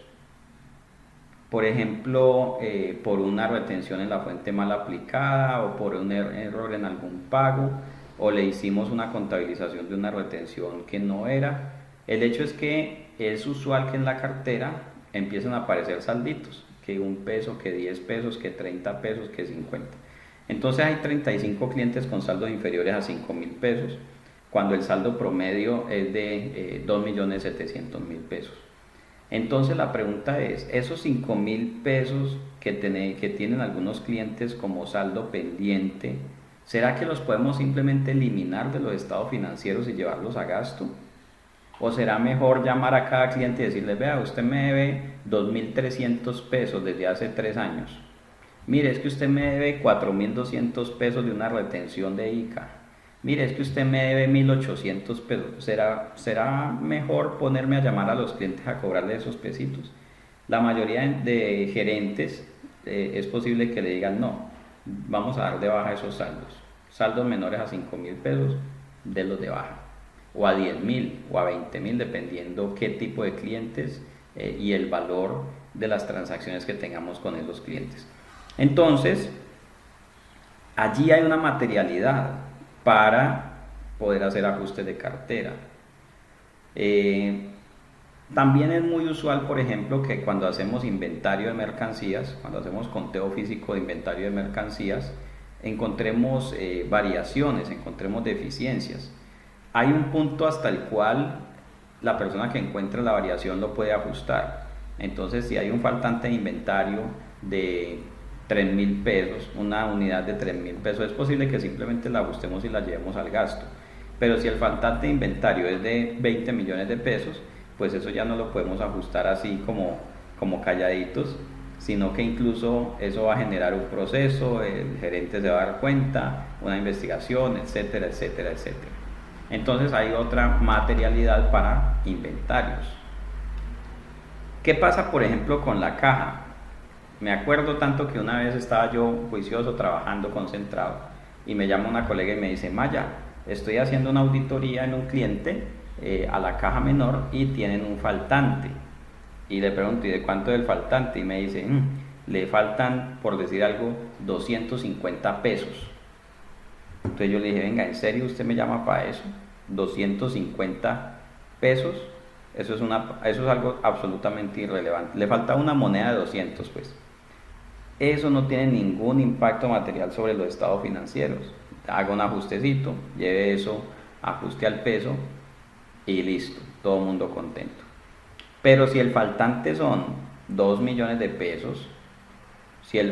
Por ejemplo, por una retención en la fuente mal aplicada o por un error en algún pago, o le hicimos una contabilización de una retención que no era. El hecho es que es usual que en la cartera empiecen a aparecer salditos, que 1 peso, que 10 pesos, que 30 pesos, que 50. Entonces hay 35 clientes con saldos inferiores a 5.000 pesos, cuando el saldo promedio es de 2.700.000 pesos. Entonces la pregunta es, esos 5.000 pesos que tienen algunos clientes como saldo pendiente, ¿será que los podemos simplemente eliminar de los estados financieros y llevarlos a gasto? ¿O será mejor llamar a cada cliente y decirle, vea, usted me debe 2.300 pesos desde hace 3 años? Mire, es que usted me debe 4.200 pesos de una retención de ICA. Mire, es que usted me debe 1.800 pesos. ¿Será mejor ponerme a llamar a los clientes a cobrarle esos pesitos? La mayoría de gerentes es posible que le digan, no, vamos a dar de baja esos saldos. Saldos menores a 5.000 pesos, de los de baja. O a 10.000 o a 20.000, dependiendo qué tipo de clientes y el valor de las transacciones que tengamos con esos clientes. Entonces, allí hay una materialidad para poder hacer ajustes de cartera. También es muy usual, por ejemplo, que cuando hacemos inventario de mercancías, cuando hacemos conteo físico de inventario de mercancías, encontremos variaciones, encontremos deficiencias. Hay un punto hasta el cual la persona que encuentra la variación lo puede ajustar. Entonces, si hay un faltante de inventario de 3.000 pesos, una unidad de 3.000 pesos, es posible que simplemente la ajustemos y la llevemos al gasto. Pero si el faltante de inventario es de 20 millones de pesos, pues eso ya no lo podemos ajustar así como calladitos, sino que incluso eso va a generar un proceso, el gerente se va a dar cuenta, una investigación, etcétera, etcétera, etcétera. Entonces hay otra materialidad para inventarios. ¿Qué pasa, por ejemplo, con la caja? Me acuerdo tanto que una vez estaba yo juicioso, trabajando, concentrado, y me llama una colega y me dice, Maya, estoy haciendo una auditoría en un cliente a la caja menor y tienen un faltante. Y le pregunto, ¿y de cuánto es el faltante? Y me dice, le faltan, por decir algo, 250 pesos. Entonces yo le dije, venga, ¿en serio usted me llama para eso? 250 pesos. Eso es algo absolutamente irrelevante. Le falta una moneda de 200, pues. Eso no tiene ningún impacto material sobre los estados financieros. Haga un ajustecito, lleve eso, ajuste al peso y listo, todo el mundo contento. Pero si el faltante son 2 millones de pesos,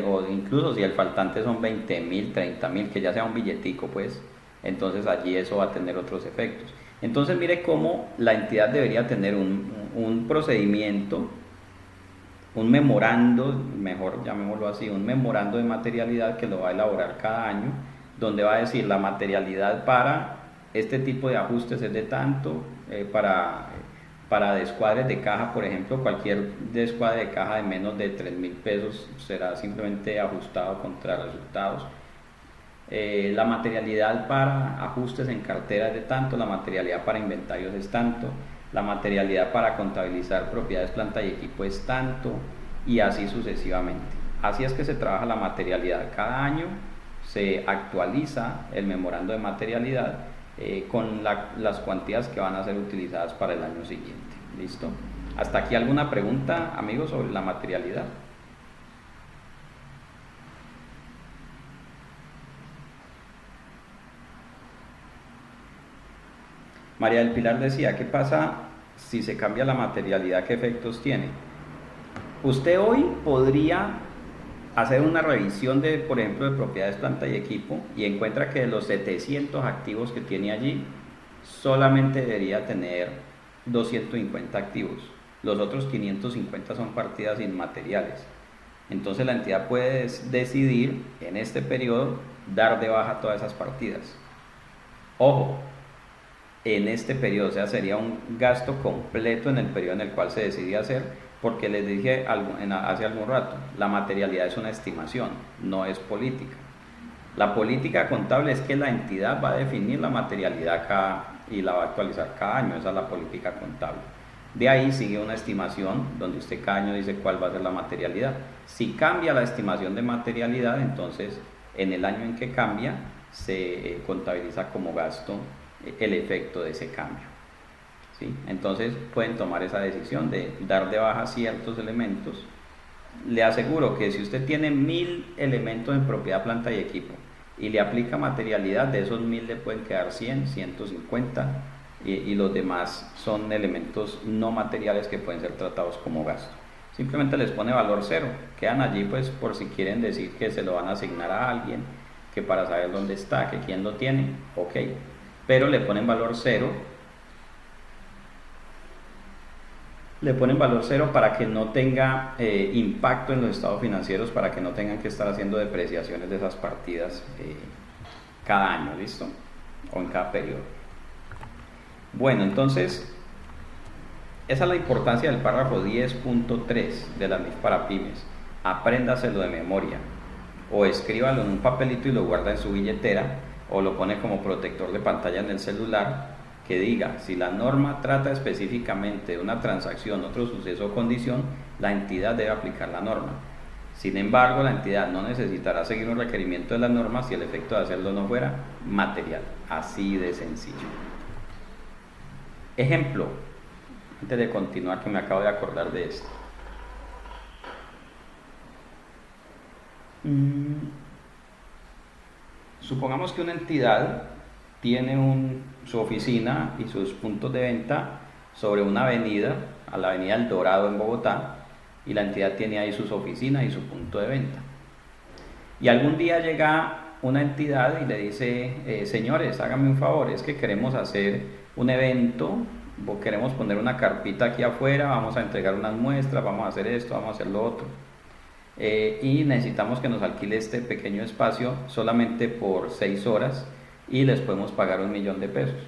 o incluso si el faltante son 20.000, 30.000, que ya sea un billetico, pues, entonces allí eso va a tener otros efectos. Entonces mire cómo la entidad debería tener un procedimiento, un memorando, mejor llamémoslo así, un memorando de materialidad que lo va a elaborar cada año, donde va a decir la materialidad para este tipo de ajustes es de tanto, para descuadres de caja, por ejemplo, cualquier descuadre de caja de menos de 3.000 pesos será simplemente ajustado contra resultados. La materialidad para ajustes en cartera es de tanto, la materialidad para inventarios es tanto, la materialidad para contabilizar propiedades, planta y equipo es tanto, y así sucesivamente. Así es que se trabaja la materialidad. Cada año se actualiza el memorando de materialidad con las cuantías que van a ser utilizadas para el año siguiente. ¿Listo? ¿Hasta aquí alguna pregunta, amigos, sobre la materialidad? María del Pilar decía, ¿qué pasa si se cambia la materialidad? ¿Qué efectos tiene? Usted hoy podría hacer una revisión de, por ejemplo, de propiedades, planta y equipo y encuentra que de los 700 activos que tiene allí, solamente debería tener 250 activos. Los otros 550 son partidas inmateriales. Entonces la entidad puede decidir en este periodo dar de baja todas esas partidas. Ojo, en este periodo, o sea, sería un gasto completo en el periodo en el cual se decide hacer, porque les dije hace algún rato, la materialidad es una estimación, no es política. La política contable es que la entidad va a definir la materialidad y la va a actualizar cada año, esa es la política contable. De ahí sigue una estimación donde usted cada año dice cuál va a ser la materialidad. Si cambia la estimación de materialidad, entonces en el año en que cambia se contabiliza como gasto el efecto de ese cambio. ¿Sí? Entonces pueden tomar esa decisión de dar de baja ciertos elementos. Le aseguro que si usted tiene 1000 elementos en propiedad, planta y equipo y le aplica materialidad, de esos 1000 le pueden quedar 100, 150 y los demás son elementos no materiales que pueden ser tratados como gasto. Simplemente les pone valor cero, quedan allí pues por si quieren decir que se lo van a asignar a alguien, que para saber dónde está, que quién lo tiene, ok, pero le ponen valor cero. Le ponen valor cero para que no tenga impacto en los estados financieros, para que no tengan que estar haciendo depreciaciones de esas partidas cada año, ¿listo? O en cada periodo. Bueno, entonces, esa es la importancia del párrafo 10.3 de la NIF para pymes. Apréndaselo de memoria, o escríbalo en un papelito y lo guarda en su billetera, o lo pone como protector de pantalla en el celular, que diga, si la norma trata específicamente de una transacción, otro suceso o condición, la entidad debe aplicar la norma. Sin embargo, la entidad no necesitará seguir un requerimiento de la norma si el efecto de hacerlo no fuera material. Así de sencillo. Ejemplo, antes de continuar, que me acabo de acordar de esto. Supongamos que una entidad tiene su oficina y sus puntos de venta sobre una avenida, a la avenida El Dorado en Bogotá, y la entidad tiene ahí sus oficinas y su punto de venta. Y algún día llega una entidad y le dice, señores, háganme un favor, es que queremos hacer un evento, queremos poner una carpita aquí afuera, vamos a entregar unas muestras, vamos a hacer esto, vamos a hacer lo otro. Y necesitamos que nos alquile este pequeño espacio solamente por 6 horas y les podemos pagar 1.000.000 de pesos.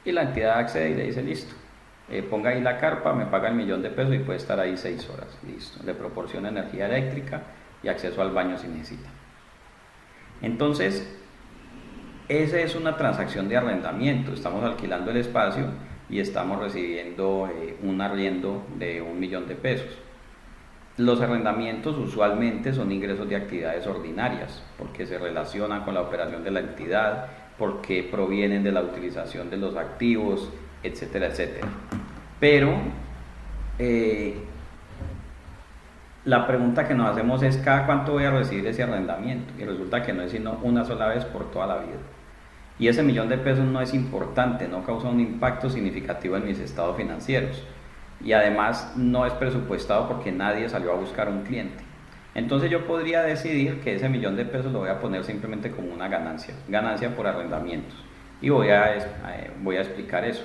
Y la entidad accede y le dice, listo, ponga ahí la carpa, me paga 1.000.000 de pesos y puede estar ahí 6 horas, listo. Le proporciona energía eléctrica y acceso al baño si necesita. Entonces, esa es una transacción de arrendamiento, estamos alquilando el espacio y estamos recibiendo un arriendo de 1.000.000 de pesos. Los arrendamientos usualmente son ingresos de actividades ordinarias, porque se relacionan con la operación de la entidad, porque provienen de la utilización de los activos, etcétera, etcétera. Pero la pregunta que nos hacemos es, ¿cada cuánto voy a recibir ese arrendamiento? Y resulta que no es sino una sola vez por toda la vida. Y ese 1.000.000 de pesos no es importante, no causa un impacto significativo en mis estados financieros. Y además no es presupuestado porque nadie salió a buscar un cliente. Entonces yo podría decidir que ese 1.000.000 de pesos lo voy a poner simplemente como una ganancia por arrendamientos. Y voy a explicar eso,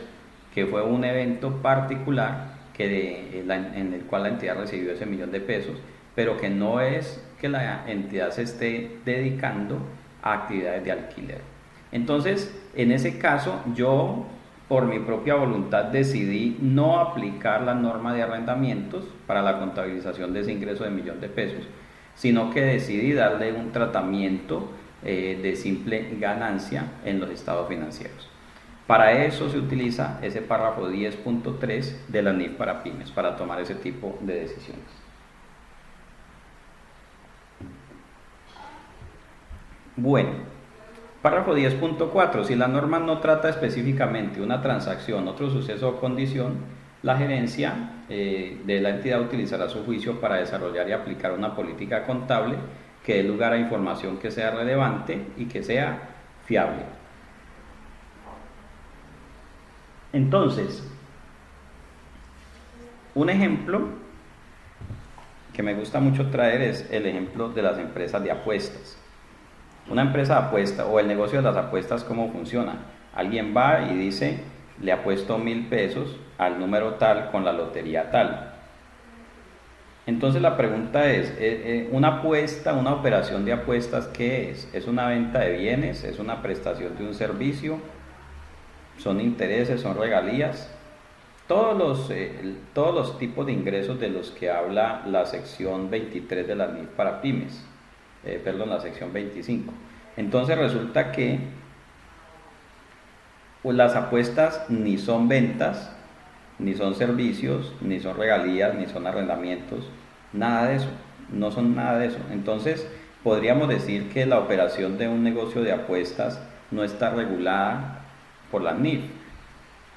que fue un evento particular en el cual la entidad recibió ese 1.000.000 de pesos, pero que no es que la entidad se esté dedicando a actividades de alquiler. Entonces, en ese caso, yo por mi propia voluntad decidí no aplicar la norma de arrendamientos para la contabilización de ese ingreso de 1.000.000 de pesos, sino que decidí darle un tratamiento de simple ganancia en los estados financieros. Para eso se utiliza ese párrafo 10.3 de la NIF para pymes, para tomar ese tipo de decisiones. Bueno, párrafo 10.4. Si la norma no trata específicamente una transacción, otro suceso o condición, la gerencia de la entidad utilizará su juicio para desarrollar y aplicar una política contable que dé lugar a información que sea relevante y que sea fiable. Entonces, un ejemplo que me gusta mucho traer es el ejemplo de las empresas de apuestas. Una empresa de apuesta o el negocio de las apuestas, ¿cómo funciona? Alguien va y dice, le apuesto 1.000 pesos al número tal con la lotería tal. Entonces la pregunta es, ¿una apuesta, una operación de apuestas qué es? ¿Es una venta de bienes? ¿Es una prestación de un servicio? ¿Son intereses? ¿Son regalías? todos los tipos de ingresos de los que habla la sección 23 de la NIF para pymes, perdón, la sección 25. Entonces resulta que pues, las apuestas ni son ventas, ni son servicios, ni son regalías, ni son arrendamientos, nada de eso, no son nada de eso. Entonces podríamos decir que la operación de un negocio de apuestas no está regulada por la NIF.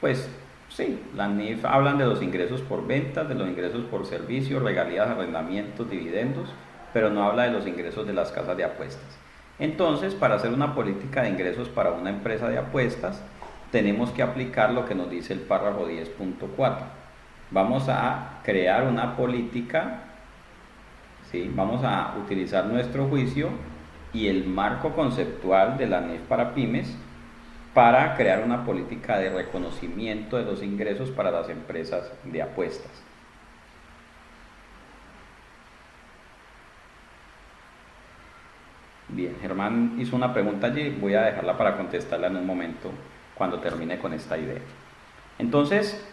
Pues sí, la NIF hablan de los ingresos por ventas, de los ingresos por servicios, regalías, arrendamientos, dividendos, pero no habla de los ingresos de las casas de apuestas. Entonces, para hacer una política de ingresos para una empresa de apuestas, tenemos que aplicar lo que nos dice el párrafo 10.4. Vamos a crear una política, ¿sí? Vamos a utilizar nuestro juicio y el marco conceptual de la NIF para pymes para crear una política de reconocimiento de los ingresos para las empresas de apuestas. Bien, Germán hizo una pregunta allí, voy a dejarla para contestarla en un momento cuando termine con esta idea. Entonces,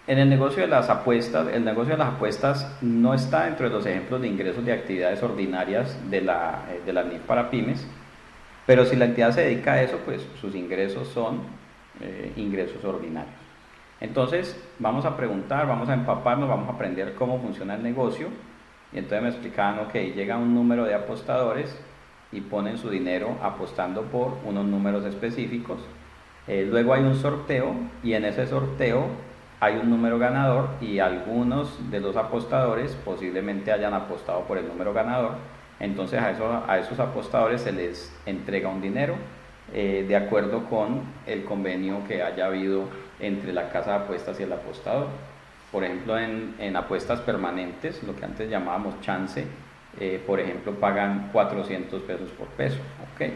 en el negocio de las apuestas no está dentro de los ejemplos de ingresos de actividades ordinarias de la NIF para pymes, pero si la entidad se dedica a eso, pues sus ingresos son ingresos ordinarios. Entonces, vamos a preguntar, vamos a empaparnos, vamos a aprender cómo funciona el negocio. Y entonces me explicaban, ok, llega un número de apostadores y ponen su dinero apostando por unos números específicos. Luego hay un sorteo y en ese sorteo hay un número ganador y algunos de los apostadores posiblemente hayan apostado por el número ganador. Entonces a esos apostadores se les entrega un dinero de acuerdo con el convenio que haya habido entre la casa de apuestas y el apostador. Por ejemplo, en apuestas permanentes, lo que antes llamábamos chance, por ejemplo, pagan 400 pesos por peso. ¿Okay?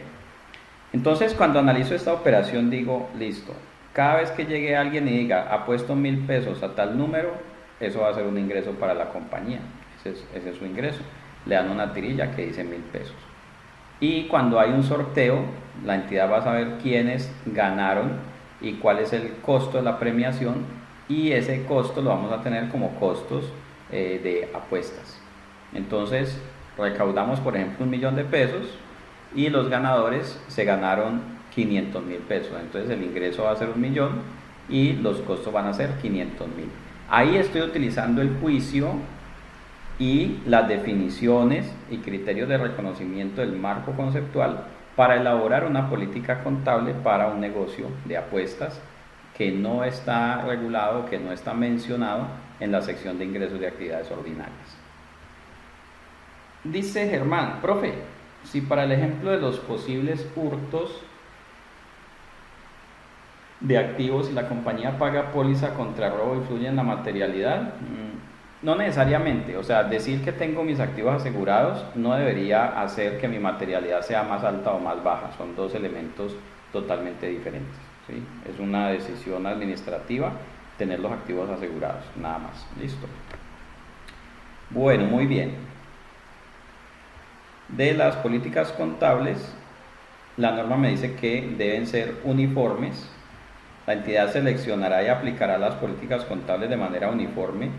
Entonces, cuando analizo esta operación, digo, listo, cada vez que llegue alguien y diga, apuesto 1.000 pesos a tal número, eso va a ser un ingreso para la compañía, ese es su ingreso. Le dan una tirilla que dice 1.000 pesos. Y cuando hay un sorteo, la entidad va a saber quiénes ganaron y cuál es el costo de la premiación, y ese costo lo vamos a tener como costos de apuestas. Entonces, recaudamos, por ejemplo, 1.000.000 de pesos y los ganadores se ganaron 500.000 pesos. Entonces, el ingreso va a ser 1.000.000 y los costos van a ser 500.000. Ahí estoy utilizando el juicio y las definiciones y criterios de reconocimiento del marco conceptual para elaborar una política contable para un negocio de apuestas que no está regulado, que no está mencionado en la sección de ingresos de actividades ordinarias. Dice Germán, profe, si para el ejemplo de los posibles hurtos de activos y la compañía paga póliza contra robo influye en la materialidad, no necesariamente. O sea, decir que tengo mis activos asegurados no debería hacer que mi materialidad sea más alta o más baja. Son dos elementos totalmente diferentes, ¿sí? Es una decisión administrativa tener los activos asegurados, nada más. Listo. Bueno, muy bien. De las políticas contables, la norma me dice que deben ser uniformes. La entidad seleccionará y aplicará las políticas contables de manera uniforme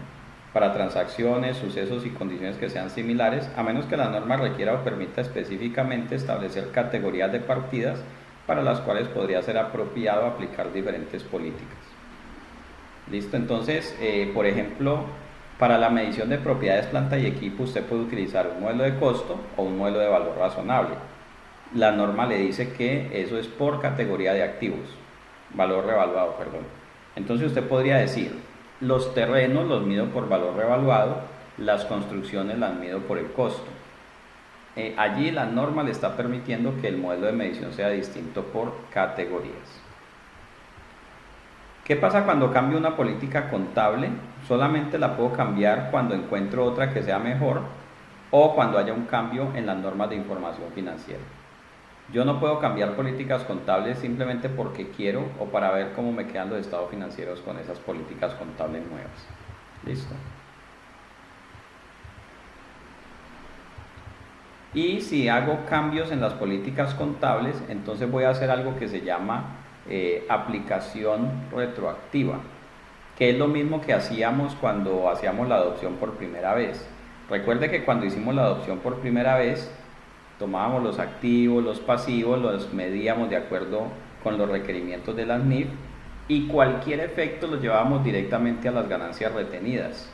para transacciones, sucesos y condiciones que sean similares, a menos que la norma requiera o permita específicamente establecer categorías de partidas para las cuales podría ser apropiado aplicar diferentes políticas. Listo, entonces, por ejemplo, para la medición de propiedades, planta y equipo, usted puede utilizar un modelo de costo o un modelo de valor razonable. La norma le dice que eso es por categoría de activos, valor revaluado, perdón. Entonces usted podría decir, los terrenos los mido por valor revaluado, las construcciones las mido por el costo. Allí la norma le está permitiendo que el modelo de medición sea distinto por categorías. ¿Qué pasa cuando cambio una política contable? Solamente la puedo cambiar cuando encuentro otra que sea mejor o cuando haya un cambio en las normas de información financiera. Yo no puedo cambiar políticas contables simplemente porque quiero o para ver cómo me quedan los estados financieros con esas políticas contables nuevas. ¿Listo? Y si hago cambios en las políticas contables, entonces voy a hacer algo que se llama aplicación retroactiva. que es lo mismo que hacíamos cuando hacíamos la adopción por primera vez. Recuerde que cuando hicimos la adopción por primera vez, tomábamos los activos, los pasivos, los medíamos de acuerdo con los requerimientos de las NIF y cualquier efecto lo llevábamos directamente a las ganancias retenidas.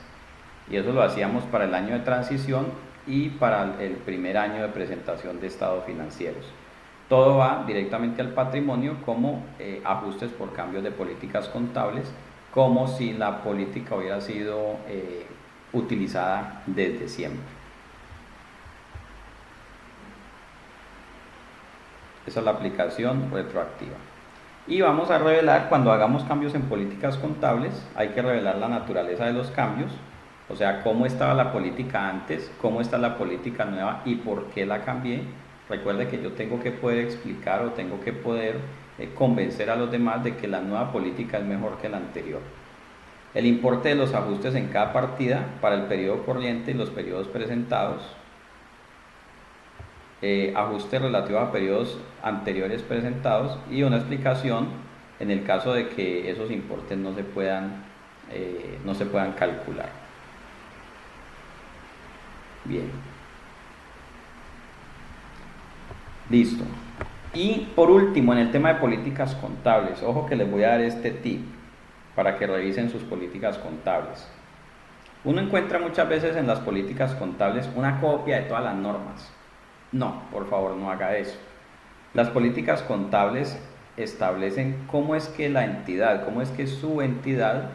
Y eso lo hacíamos para el año de transición y para el primer año de presentación de estados financieros. Todo va directamente al patrimonio como ajustes por cambios de políticas contables, como si la política hubiera sido utilizada desde siempre. Esa es la aplicación retroactiva. Y vamos a revelar, cuando hagamos cambios en políticas contables, hay que revelar la naturaleza de los cambios, o sea, cómo estaba la política antes, cómo está la política nueva y por qué la cambié. Recuerde que yo tengo que poder explicar o tengo que poder convencer a los demás de que la nueva política es mejor que la anterior. El importe de los ajustes en cada partida para el periodo corriente y los periodos presentados. Ajustes relativos a periodos anteriores presentados y una explicación en el caso de que esos importes no se puedan calcular. Bien. Listo. Y por último, en el tema de políticas contables, ojo que les voy a dar este tip para que revisen sus políticas contables. Uno encuentra muchas veces en las políticas contables una copia de todas las normas. No, por favor, no haga eso. Las políticas contables establecen cómo es que la entidad, cómo es que su entidad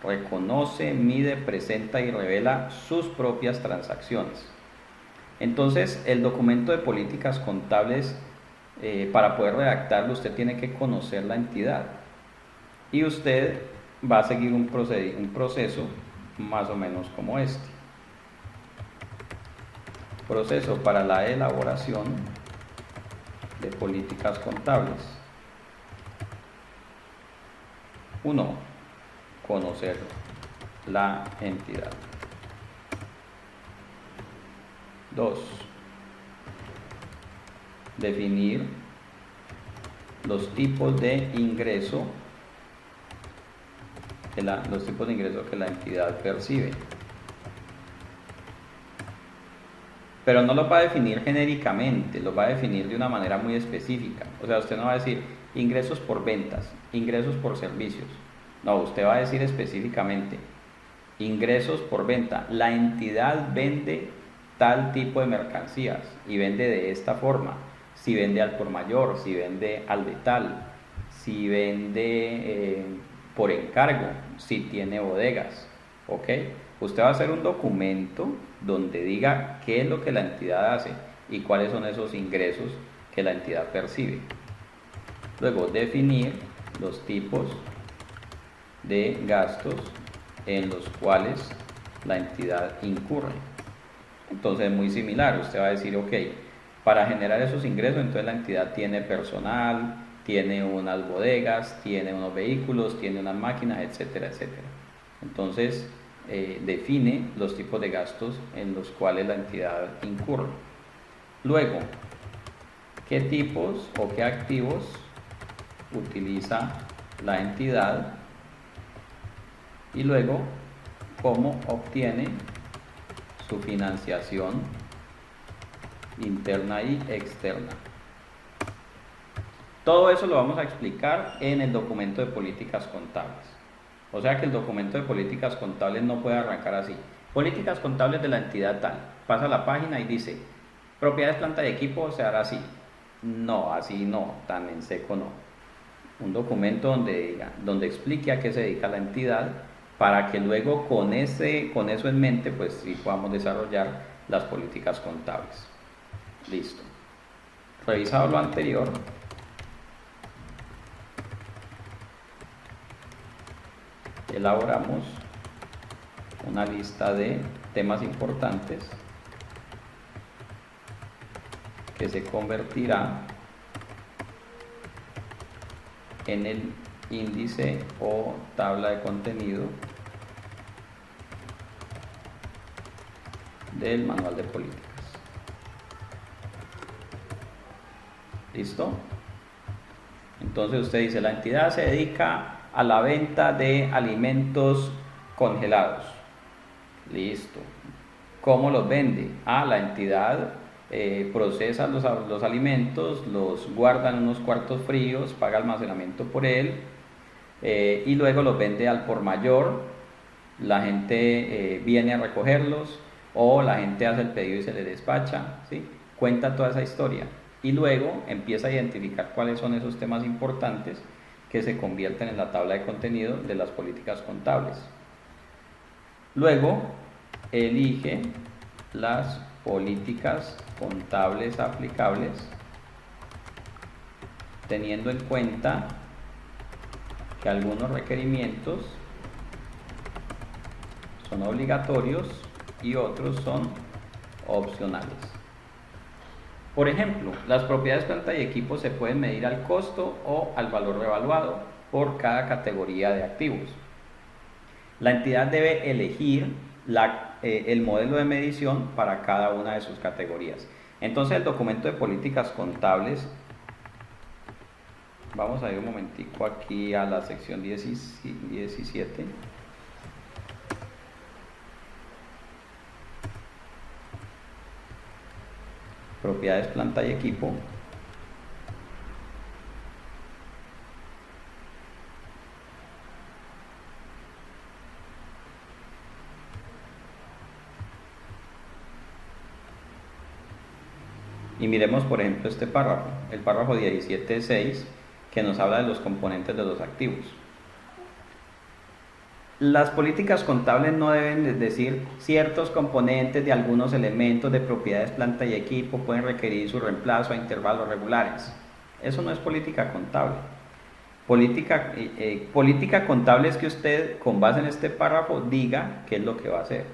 reconoce, mide, presenta y revela sus propias transacciones. Entonces, el documento de políticas contables, para poder redactarlo, usted tiene que conocer la entidad. Y usted va a seguir un proceso más o menos como este. Proceso para la elaboración de políticas contables. 1. Conocer la entidad. 2. Definir los tipos de ingreso que la entidad percibe. Pero no lo va a definir genéricamente, lo va a definir de una manera muy específica. O sea, usted no va a decir ingresos por ventas, ingresos por servicios. No, usted va a decir específicamente ingresos por venta. La entidad vende tal tipo de mercancías y vende de esta forma. Si vende al por mayor, si vende al de tal, si vende por encargo, si tiene bodegas, ¿ok? Usted va a hacer un documento donde diga qué es lo que la entidad hace y cuáles son esos ingresos que la entidad percibe. Luego, definir los tipos de gastos en los cuales la entidad incurre. Entonces es muy similar, usted va a decir, ok, para generar esos ingresos, entonces la entidad tiene personal, tiene unas bodegas, tiene unos vehículos, tiene unas máquinas, etcétera, etcétera. Entonces define los tipos de gastos en los cuales la entidad incurre. Luego, ¿qué tipos o qué activos utiliza la entidad? Y luego, ¿cómo obtiene su financiación interna y externa? Todo eso lo vamos a explicar en el documento de políticas contables. O sea que el documento de políticas contables no puede arrancar así. Políticas contables de la entidad tal. Pasa la página y dice, propiedades, planta y equipo se hará así. No, así no, tan en seco no. Un documento donde explique a qué se dedica la entidad, para que luego con eso en mente, pues sí podamos desarrollar las políticas contables. Listo. Revisado lo anterior, elaboramos una lista de temas importantes que se convertirá en el índice o tabla de contenido del manual de políticas. ¿Listo? Entonces usted dice, la entidad se dedica a la venta de alimentos congelados. Listo. ¿Cómo los vende? La entidad procesa los alimentos, los guarda en unos cuartos fríos, paga almacenamiento por él, y luego los vende al por mayor. La gente viene a recogerlos o la gente hace el pedido y se le despacha, ¿sí? Cuenta toda esa historia y luego empieza a identificar cuáles son esos temas importantes que se convierten en la tabla de contenido de las políticas contables. Luego elige las políticas contables aplicables teniendo en cuenta que algunos requerimientos son obligatorios y otros son opcionales. Por ejemplo, las propiedades planta y equipo se pueden medir al costo o al valor revaluado por cada categoría de activos. La entidad debe elegir el modelo de medición para cada una de sus categorías. Entonces el documento de políticas contables, vamos a ir un momentico aquí a la sección 17. Propiedades planta y equipo. Y miremos por ejemplo este párrafo, el párrafo 17.6, que nos habla de los componentes de los activos. Las políticas contables no deben decir ciertos componentes de algunos elementos de propiedades planta y equipo pueden requerir su reemplazo a intervalos regulares. Eso no es política contable. Política contable es que usted, con base en este párrafo, diga qué es lo que va a hacer.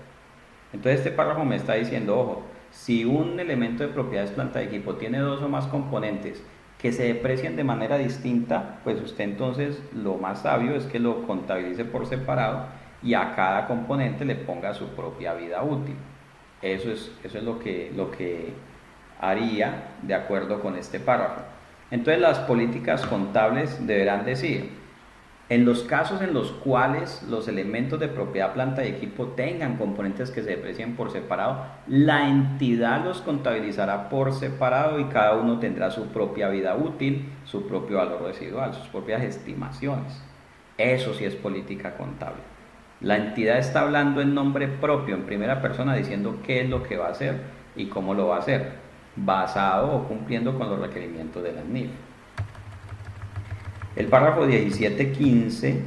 Entonces este párrafo me está diciendo, ojo, si un elemento de propiedades planta y equipo tiene dos o más componentes que se deprecian de manera distinta, pues usted entonces lo más sabio es que lo contabilice por separado y a cada componente le ponga su propia vida útil. Eso es lo que haría de acuerdo con este párrafo. Entonces las políticas contables deberán decir, en los casos en los cuales los elementos de propiedad planta y equipo tengan componentes que se deprecien por separado, la entidad los contabilizará por separado y cada uno tendrá su propia vida útil, su propio valor residual, sus propias estimaciones. Eso sí es política contable. La entidad está hablando en nombre propio, en primera persona, diciendo qué es lo que va a hacer y cómo lo va a hacer, basado o cumpliendo con los requerimientos de la NIF. El párrafo 17.15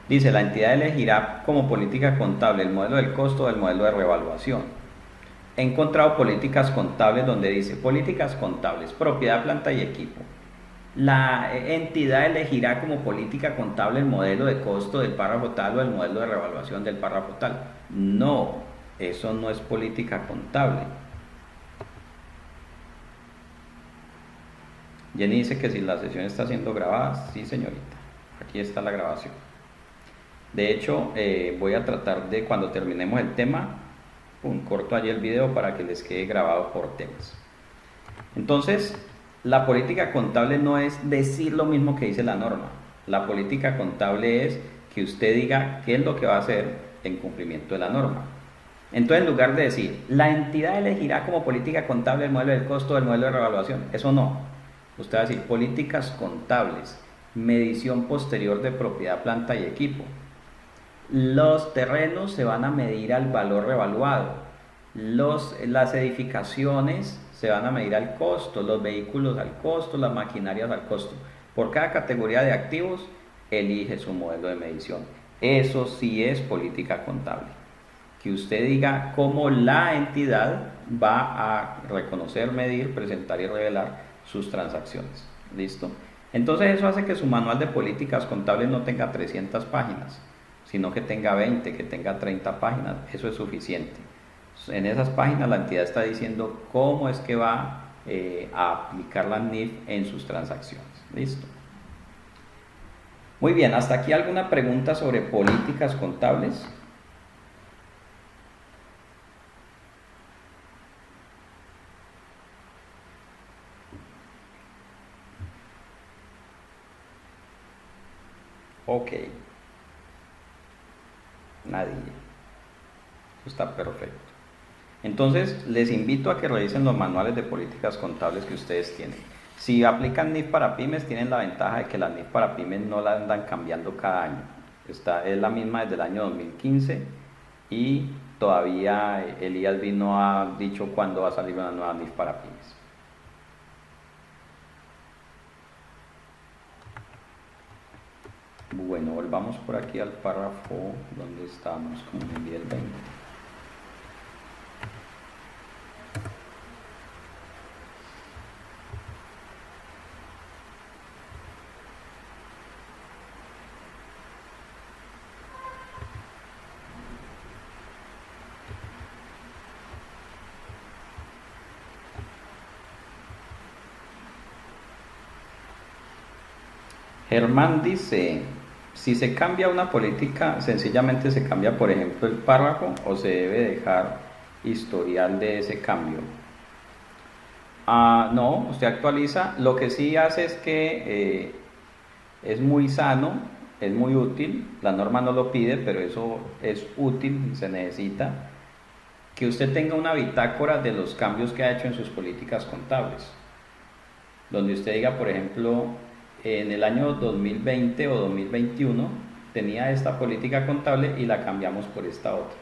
dice, la entidad elegirá como política contable el modelo del costo o el modelo de revaluación. He encontrado políticas contables donde dice, políticas contables, propiedad, planta y equipo. La entidad elegirá como política contable el modelo de costo del párrafo tal o el modelo de revaluación del párrafo tal. No, eso no es política contable. Jenny dice que si la sesión está siendo grabada, sí señorita, aquí está la grabación. De hecho, voy a tratar de cuando terminemos el tema, corto allí el video para que les quede grabado por temas. Entonces, la política contable no es decir lo mismo que dice la norma. La política contable es que usted diga qué es lo que va a hacer en cumplimiento de la norma. Entonces, en lugar de decir, la entidad elegirá como política contable el modelo del costo o el modelo de revaluación, eso no. Usted va a decir políticas contables, medición posterior de propiedad, planta y equipo. Los terrenos se van a medir al valor revaluado. Las edificaciones se van a medir al costo, los vehículos al costo, las maquinarias al costo. Por cada categoría de activos, elige su modelo de medición. Eso sí es política contable. Que usted diga cómo la entidad va a reconocer, medir, presentar y revelar sus transacciones. ¿Listo? Entonces eso hace que su manual de políticas contables no tenga 300 páginas, sino que tenga 20, que tenga 30 páginas. Eso es suficiente. En esas páginas la entidad está diciendo cómo es que va a aplicar la NIF en sus transacciones. ¿Listo? Muy bien, hasta aquí alguna pregunta sobre políticas contables. Ok, nadie. Eso está perfecto. Entonces, les invito a que revisen los manuales de políticas contables que ustedes tienen. Si aplican NIF para pymes, tienen la ventaja de que la NIF para pymes no la andan cambiando cada año. Es la misma desde el año 2015 y todavía el IASB no ha dicho cuándo va a salir una nueva NIF para pymes. Bueno, volvamos por aquí al párrafo donde estamos, como en el nivel 20. Germán dice, si se cambia una política, sencillamente se cambia, por ejemplo, el párrafo o se debe dejar historial de ese cambio. No, usted actualiza. Lo que sí hace es que es muy sano, es muy útil. La norma no lo pide, pero eso es útil, se necesita. Que usted tenga una bitácora de los cambios que ha hecho en sus políticas contables. Donde usted diga, por ejemplo, en el año 2020 o 2021 tenía esta política contable y la cambiamos por esta otra.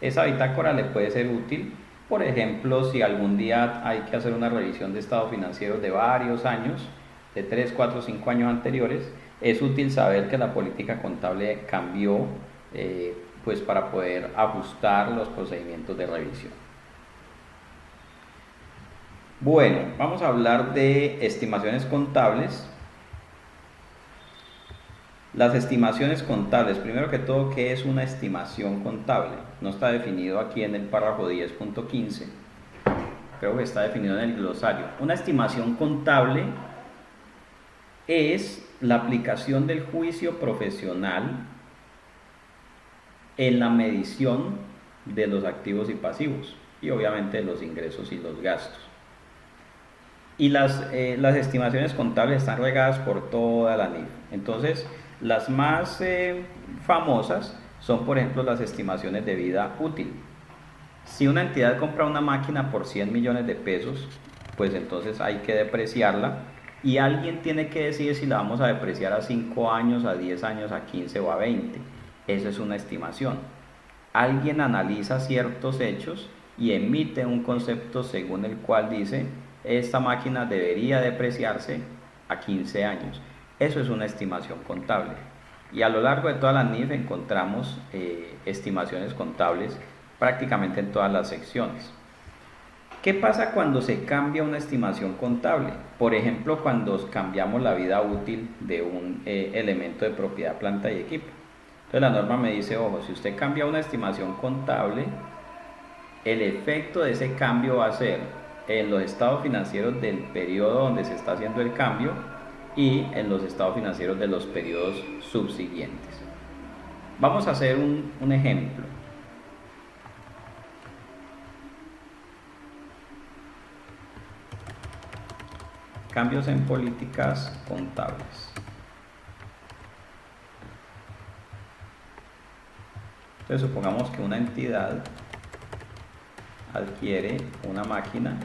Esa bitácora le puede ser útil, por ejemplo, si algún día hay que hacer una revisión de estado financiero de varios años, de 3, 4, 5 años anteriores, es útil saber que la política contable cambió, pues para poder ajustar los procedimientos de revisión. Bueno, vamos a hablar de estimaciones contables. Las estimaciones contables, primero que todo, ¿qué es una estimación contable? No está definido aquí en el párrafo 10.15, creo que está definido en el glosario. Una estimación contable es la aplicación del juicio profesional en la medición de los activos y pasivos y obviamente de los ingresos y los gastos. Y las estimaciones contables están regadas por toda la NIF. Entonces, las más famosas son, por ejemplo, las estimaciones de vida útil. Si una entidad compra una máquina por 100 millones de pesos, pues entonces hay que depreciarla y alguien tiene que decidir si la vamos a depreciar a 5 años, a 10 años, a 15 o a 20. Eso es una estimación. Alguien analiza ciertos hechos y emite un concepto según el cual dice esta máquina debería depreciarse a 15 años. Eso es una estimación contable. Y a lo largo de toda la NIF encontramos estimaciones contables prácticamente en todas las secciones. ¿Qué pasa cuando se cambia una estimación contable? Por ejemplo, cuando cambiamos la vida útil de un elemento de propiedad, planta y equipo. Entonces la norma me dice, ojo, si usted cambia una estimación contable, el efecto de ese cambio va a ser en los estados financieros del periodo donde se está haciendo el cambio y en los estados financieros de los periodos subsiguientes. Vamos a hacer un ejemplo. Cambios en políticas contables. Entonces supongamos que una entidad adquiere una máquina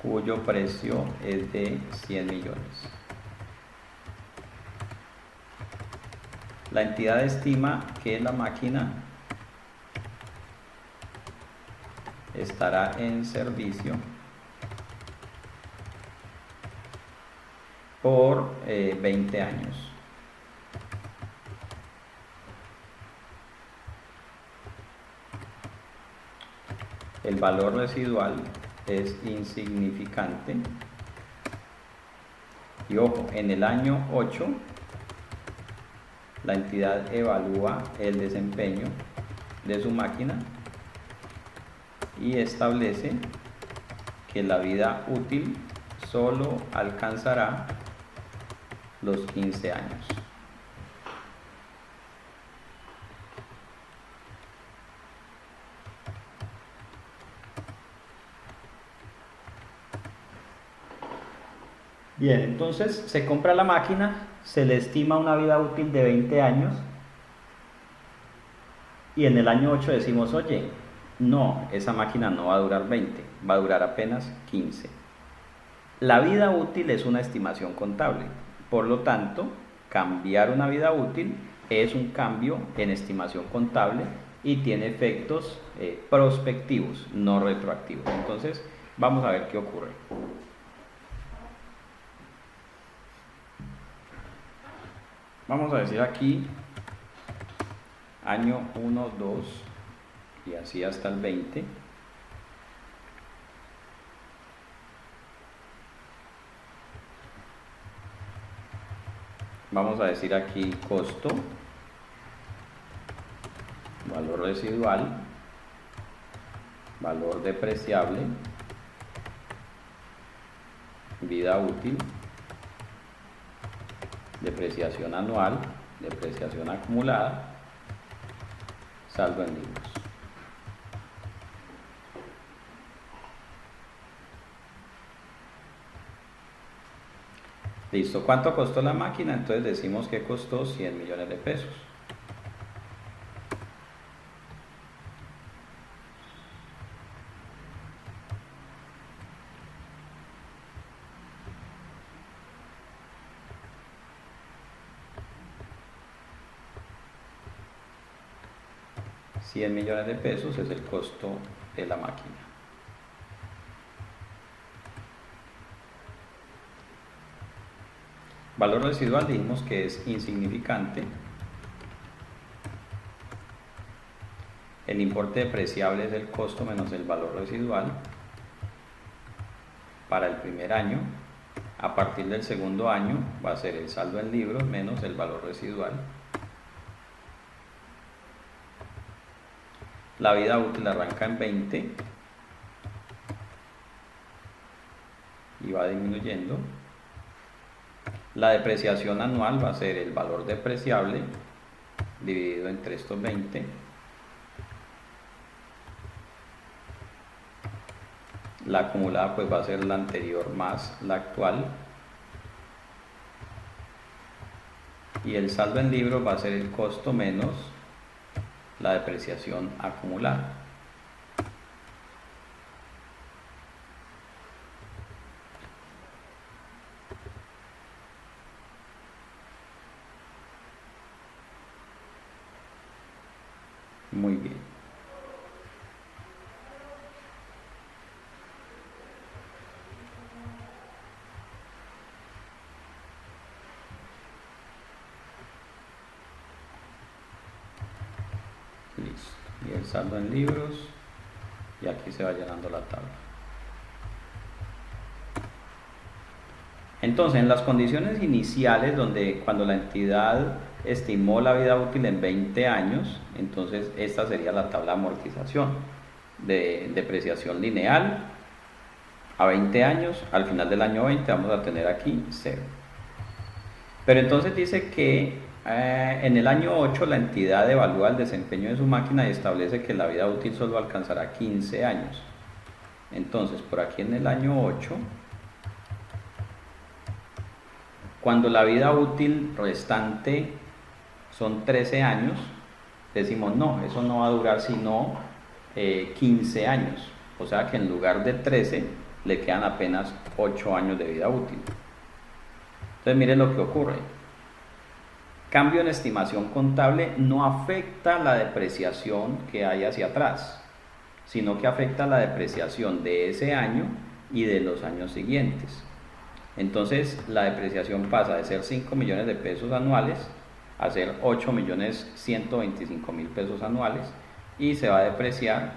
cuyo precio es de 100 millones. La entidad estima que la máquina estará en servicio por 20 años. El valor residual es insignificante. Y ojo, en el año 8 la entidad evalúa el desempeño de su máquina y establece que la vida útil solo alcanzará los 15 años. Bien, entonces se compra la máquina, se le estima una vida útil de 20 años y en el año 8 decimos, oye, no, esa máquina no va a durar 20, va a durar apenas 15. La vida útil es una estimación contable, por lo tanto, cambiar una vida útil es un cambio en estimación contable y tiene efectos prospectivos, no retroactivos. Entonces, vamos a ver qué ocurre. Vamos a decir aquí año 1, 2 y así hasta el 20. Vamos a decir aquí costo, valor residual, valor depreciable, vida útil, depreciación anual, depreciación acumulada, saldo en libros. Listo, ¿cuánto costó la máquina? Entonces decimos que costó 100 millones de pesos. $100 millones de pesos es el costo de la máquina. Valor residual dijimos que es insignificante. El importe depreciable es el costo menos el valor residual para el primer año. A partir del segundo año va a ser el saldo en libros menos el valor residual. La vida útil arranca en 20 y va disminuyendo. La depreciación anual va a ser el valor depreciable dividido entre estos 20. La acumulada pues va a ser la anterior más la actual. Y el saldo en libros va a ser el costo menos la depreciación acumulada. Muy bien. Listo. Y el saldo en libros. Y aquí se va llenando la tabla. Entonces, en las condiciones iniciales, cuando la entidad estimó la vida útil en 20 años, entonces esta sería la tabla de amortización de depreciación lineal a 20 años. Al final del año 20 vamos a tener aquí 0. Pero entonces dice que en el año 8 la entidad evalúa el desempeño de su máquina y establece que la vida útil solo alcanzará 15 años. Entonces, por aquí en el año 8, cuando la vida útil restante son 13 años, decimos no, eso no va a durar sino 15 años. O sea que en lugar de 13 le quedan apenas 8 años de vida útil. Entonces miren lo que ocurre. Cambio en estimación contable no afecta la depreciación que hay hacia atrás, sino que afecta la depreciación de ese año y de los años siguientes. Entonces la depreciación pasa de ser 5 millones de pesos anuales a ser 8.125.000 pesos anuales y se va a depreciar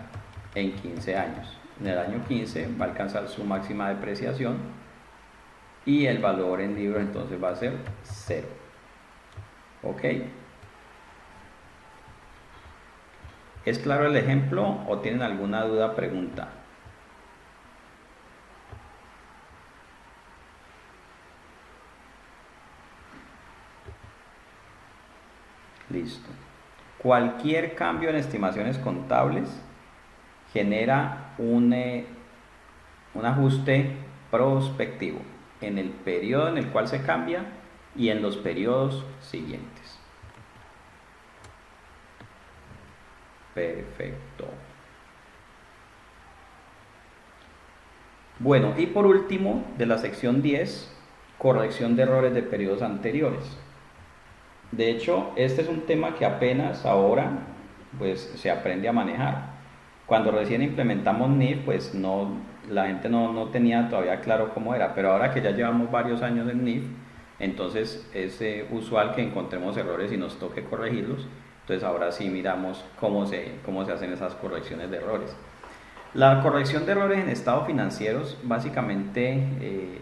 en 15 años. En el año 15 va a alcanzar su máxima depreciación y el valor en libros entonces va a ser 0. ¿Ok? ¿Es claro el ejemplo o tienen alguna duda, pregunta? Listo. Cualquier cambio en estimaciones contables genera un ajuste prospectivo. en el periodo en el cual se cambia y en los periodos siguientes. Perfecto. Bueno, y por último, de la sección 10, corrección de errores de periodos anteriores. De hecho, este es un tema que apenas ahora pues se aprende a manejar. Cuando recién implementamos NIF, pues no, la gente no tenía todavía claro cómo era, pero ahora que ya llevamos varios años en NIF, entonces es usual que encontremos errores y nos toque corregirlos. Entonces ahora sí miramos cómo se hacen esas correcciones de errores. La corrección de errores en estados financieros, básicamente,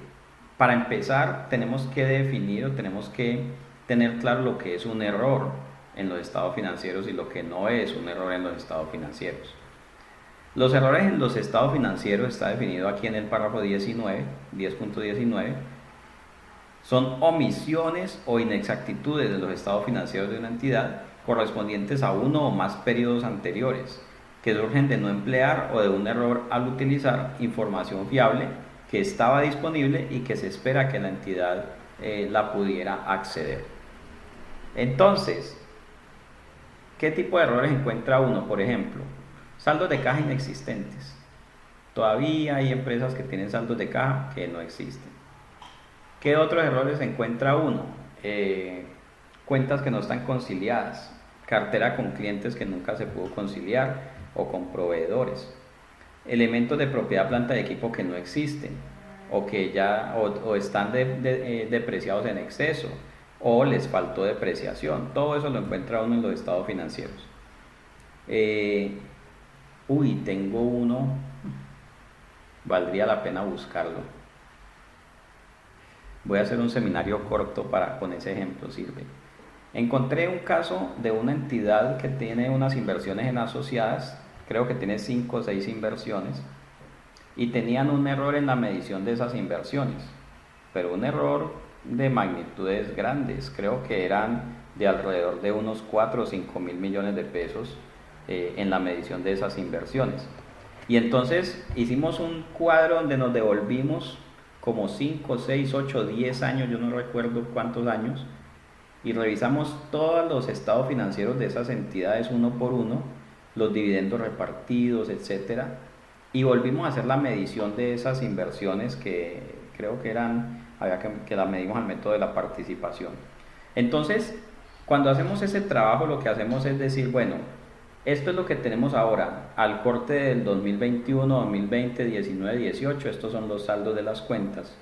para empezar, tenemos que definir o tenemos que tener claro lo que es un error en los estados financieros y lo que no es un error en los estados financieros. Los errores en los estados financieros está definido aquí en el párrafo 19, 10.19. Son omisiones o inexactitudes de los estados financieros de una entidad correspondientes a uno o más periodos anteriores, que surgen de no emplear o de un error al utilizar información fiable que estaba disponible y que se espera que la entidad la pudiera acceder. Entonces, ¿qué tipo de errores encuentra uno? Por ejemplo, saldos de caja inexistentes. Todavía hay empresas que tienen saldos de caja que no existen. ¿Qué otros errores encuentra uno? Cuentas que no están conciliadas, cartera con clientes que nunca se pudo conciliar o con proveedores, elementos de propiedad, planta y equipo que no existen o que ya o están depreciados en exceso o les faltó depreciación. Todo eso lo encuentra uno en los estados financieros. Tengo uno, valdría la pena buscarlo. Voy a hacer un seminario corto con ese ejemplo, sirve. Encontré un caso de una entidad que tiene unas inversiones en asociadas, creo que tiene 5 o 6 inversiones, y tenían un error en la medición de esas inversiones, pero un error de magnitudes grandes, creo que eran de alrededor de unos 4 o 5 mil millones de pesos en la medición de esas inversiones. Y entonces hicimos un cuadro donde nos devolvimos como 5, 6, 8, 10 años, yo no recuerdo cuántos años, y revisamos todos los estados financieros de esas entidades uno por uno, los dividendos repartidos, etcétera, y volvimos a hacer la medición de esas inversiones que creo que que las medimos al método de la participación. Entonces, cuando hacemos ese trabajo, lo que hacemos es decir, bueno, esto es lo que tenemos ahora, al corte del 2021, 2020, 19, 18, estos son los saldos de las cuentas.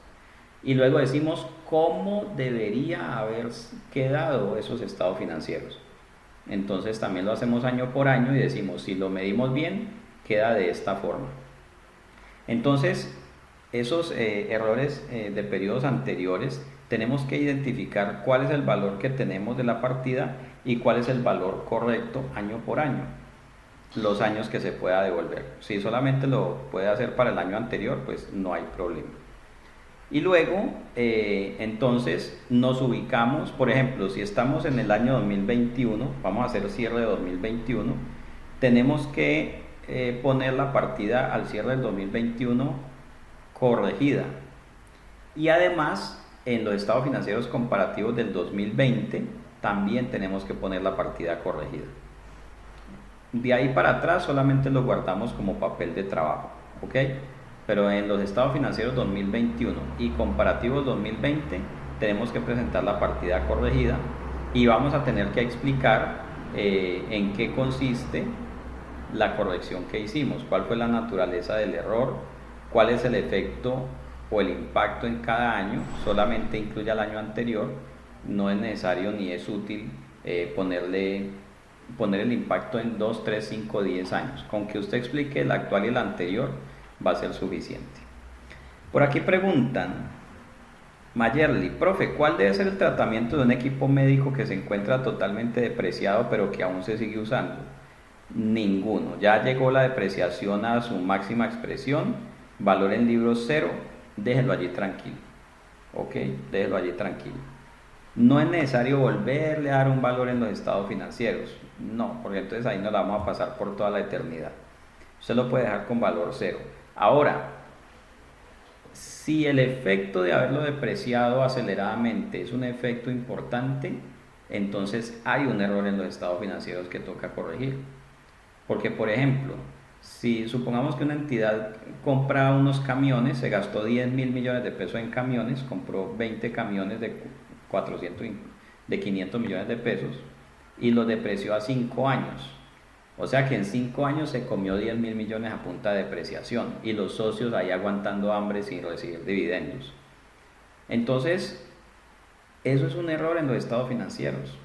Y luego decimos cómo debería haber quedado esos estados financieros. Entonces también lo hacemos año por año y decimos, si lo medimos bien, queda de esta forma. Entonces, esos errores de periodos anteriores, tenemos que identificar cuál es el valor que tenemos de la partida y cuál es el valor correcto año por año, los años que se pueda devolver. Si solamente lo puede hacer para el año anterior, pues no hay problema. Y luego, entonces, nos ubicamos, por ejemplo, si estamos en el año 2021, vamos a hacer cierre de 2021, tenemos que poner la partida al cierre del 2021 corregida. Y además, en los estados financieros comparativos del 2020, también tenemos que poner la partida corregida. De ahí para atrás solamente lo guardamos como papel de trabajo, ¿ok? Pero en los estados financieros 2021 y comparativos 2020 tenemos que presentar la partida corregida y vamos a tener que explicar en qué consiste la corrección que hicimos, cuál fue la naturaleza del error, cuál es el efecto o el impacto en cada año, solamente incluye al año anterior, no es necesario ni es útil poner el impacto en 2, 3, 5, 10 años. Con que usted explique el actual y el anterior va a ser suficiente. Por aquí preguntan, Mayerly, profe, ¿cuál debe ser el tratamiento de un equipo médico que se encuentra totalmente depreciado pero que aún se sigue usando? Ninguno, ya llegó la depreciación a su máxima expresión, valor en libros 0, déjelo allí tranquilo, ok, déjelo allí tranquilo. No es necesario volverle a dar un valor en los estados financieros, no, porque entonces ahí nos la vamos a pasar por toda la eternidad. Usted lo puede dejar con valor 0. Ahora, Si el efecto de haberlo depreciado aceleradamente es un efecto importante, entonces hay un error en los estados financieros que toca corregir. Porque, por ejemplo, si supongamos que una entidad compra unos camiones, se gastó 10 mil millones de pesos en camiones, compró 20 camiones de 400, de 500 millones de pesos y los depreció a 5 años. O sea que en 5 años se comió 10 mil millones a punta de depreciación y los socios ahí aguantando hambre sin recibir dividendos. Entonces, eso es un error en los estados financieros.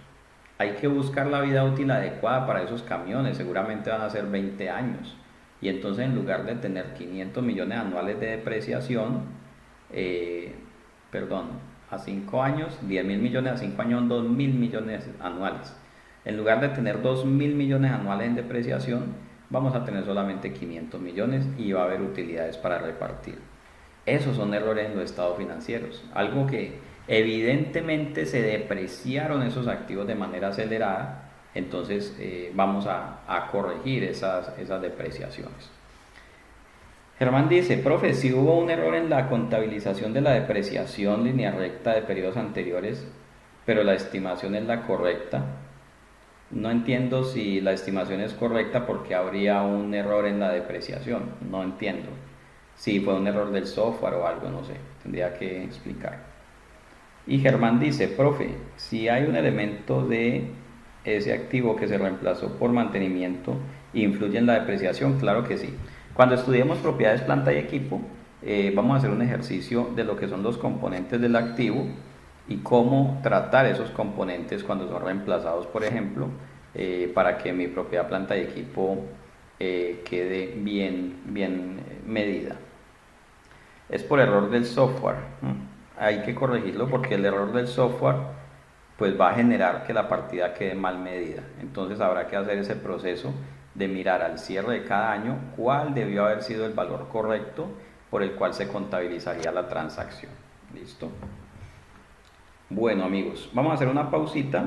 Hay que buscar la vida útil adecuada para esos camiones, seguramente van a ser 20 años. Y entonces en lugar de tener 500 millones anuales de depreciación, perdón, a 5 años, 10 mil millones a 5 años, 2 mil millones anuales. En lugar de tener 2 mil millones anuales en depreciación, vamos a tener solamente 500 millones y va a haber utilidades para repartir. Esos son errores en los estados financieros. Algo que evidentemente se depreciaron esos activos de manera acelerada, entonces vamos a corregir esas depreciaciones. Germán dice, profe, si hubo un error en la contabilización de la depreciación línea recta de periodos anteriores, pero la estimación es la correcta. No entiendo si la estimación es correcta porque habría un error en la depreciación. No entiendo. Si fue un error del software o algo, no sé. Tendría que explicar. Y Germán dice, profe, si hay un elemento de ese activo que se reemplazó por mantenimiento, ¿influye en la depreciación? Claro que sí. Cuando estudiemos propiedades, planta y equipo, vamos a hacer un ejercicio de lo que son los componentes del activo y cómo tratar esos componentes cuando son reemplazados, por ejemplo, para que mi propiedad, planta y equipo quede bien medida. Es por error del software. Hay que corregirlo porque el error del software pues va a generar que la partida quede mal medida. Entonces habrá que hacer ese proceso de mirar al cierre de cada año cuál debió haber sido el valor correcto por el cual se contabilizaría la transacción. ¿Listo? Bueno amigos, vamos a hacer una pausita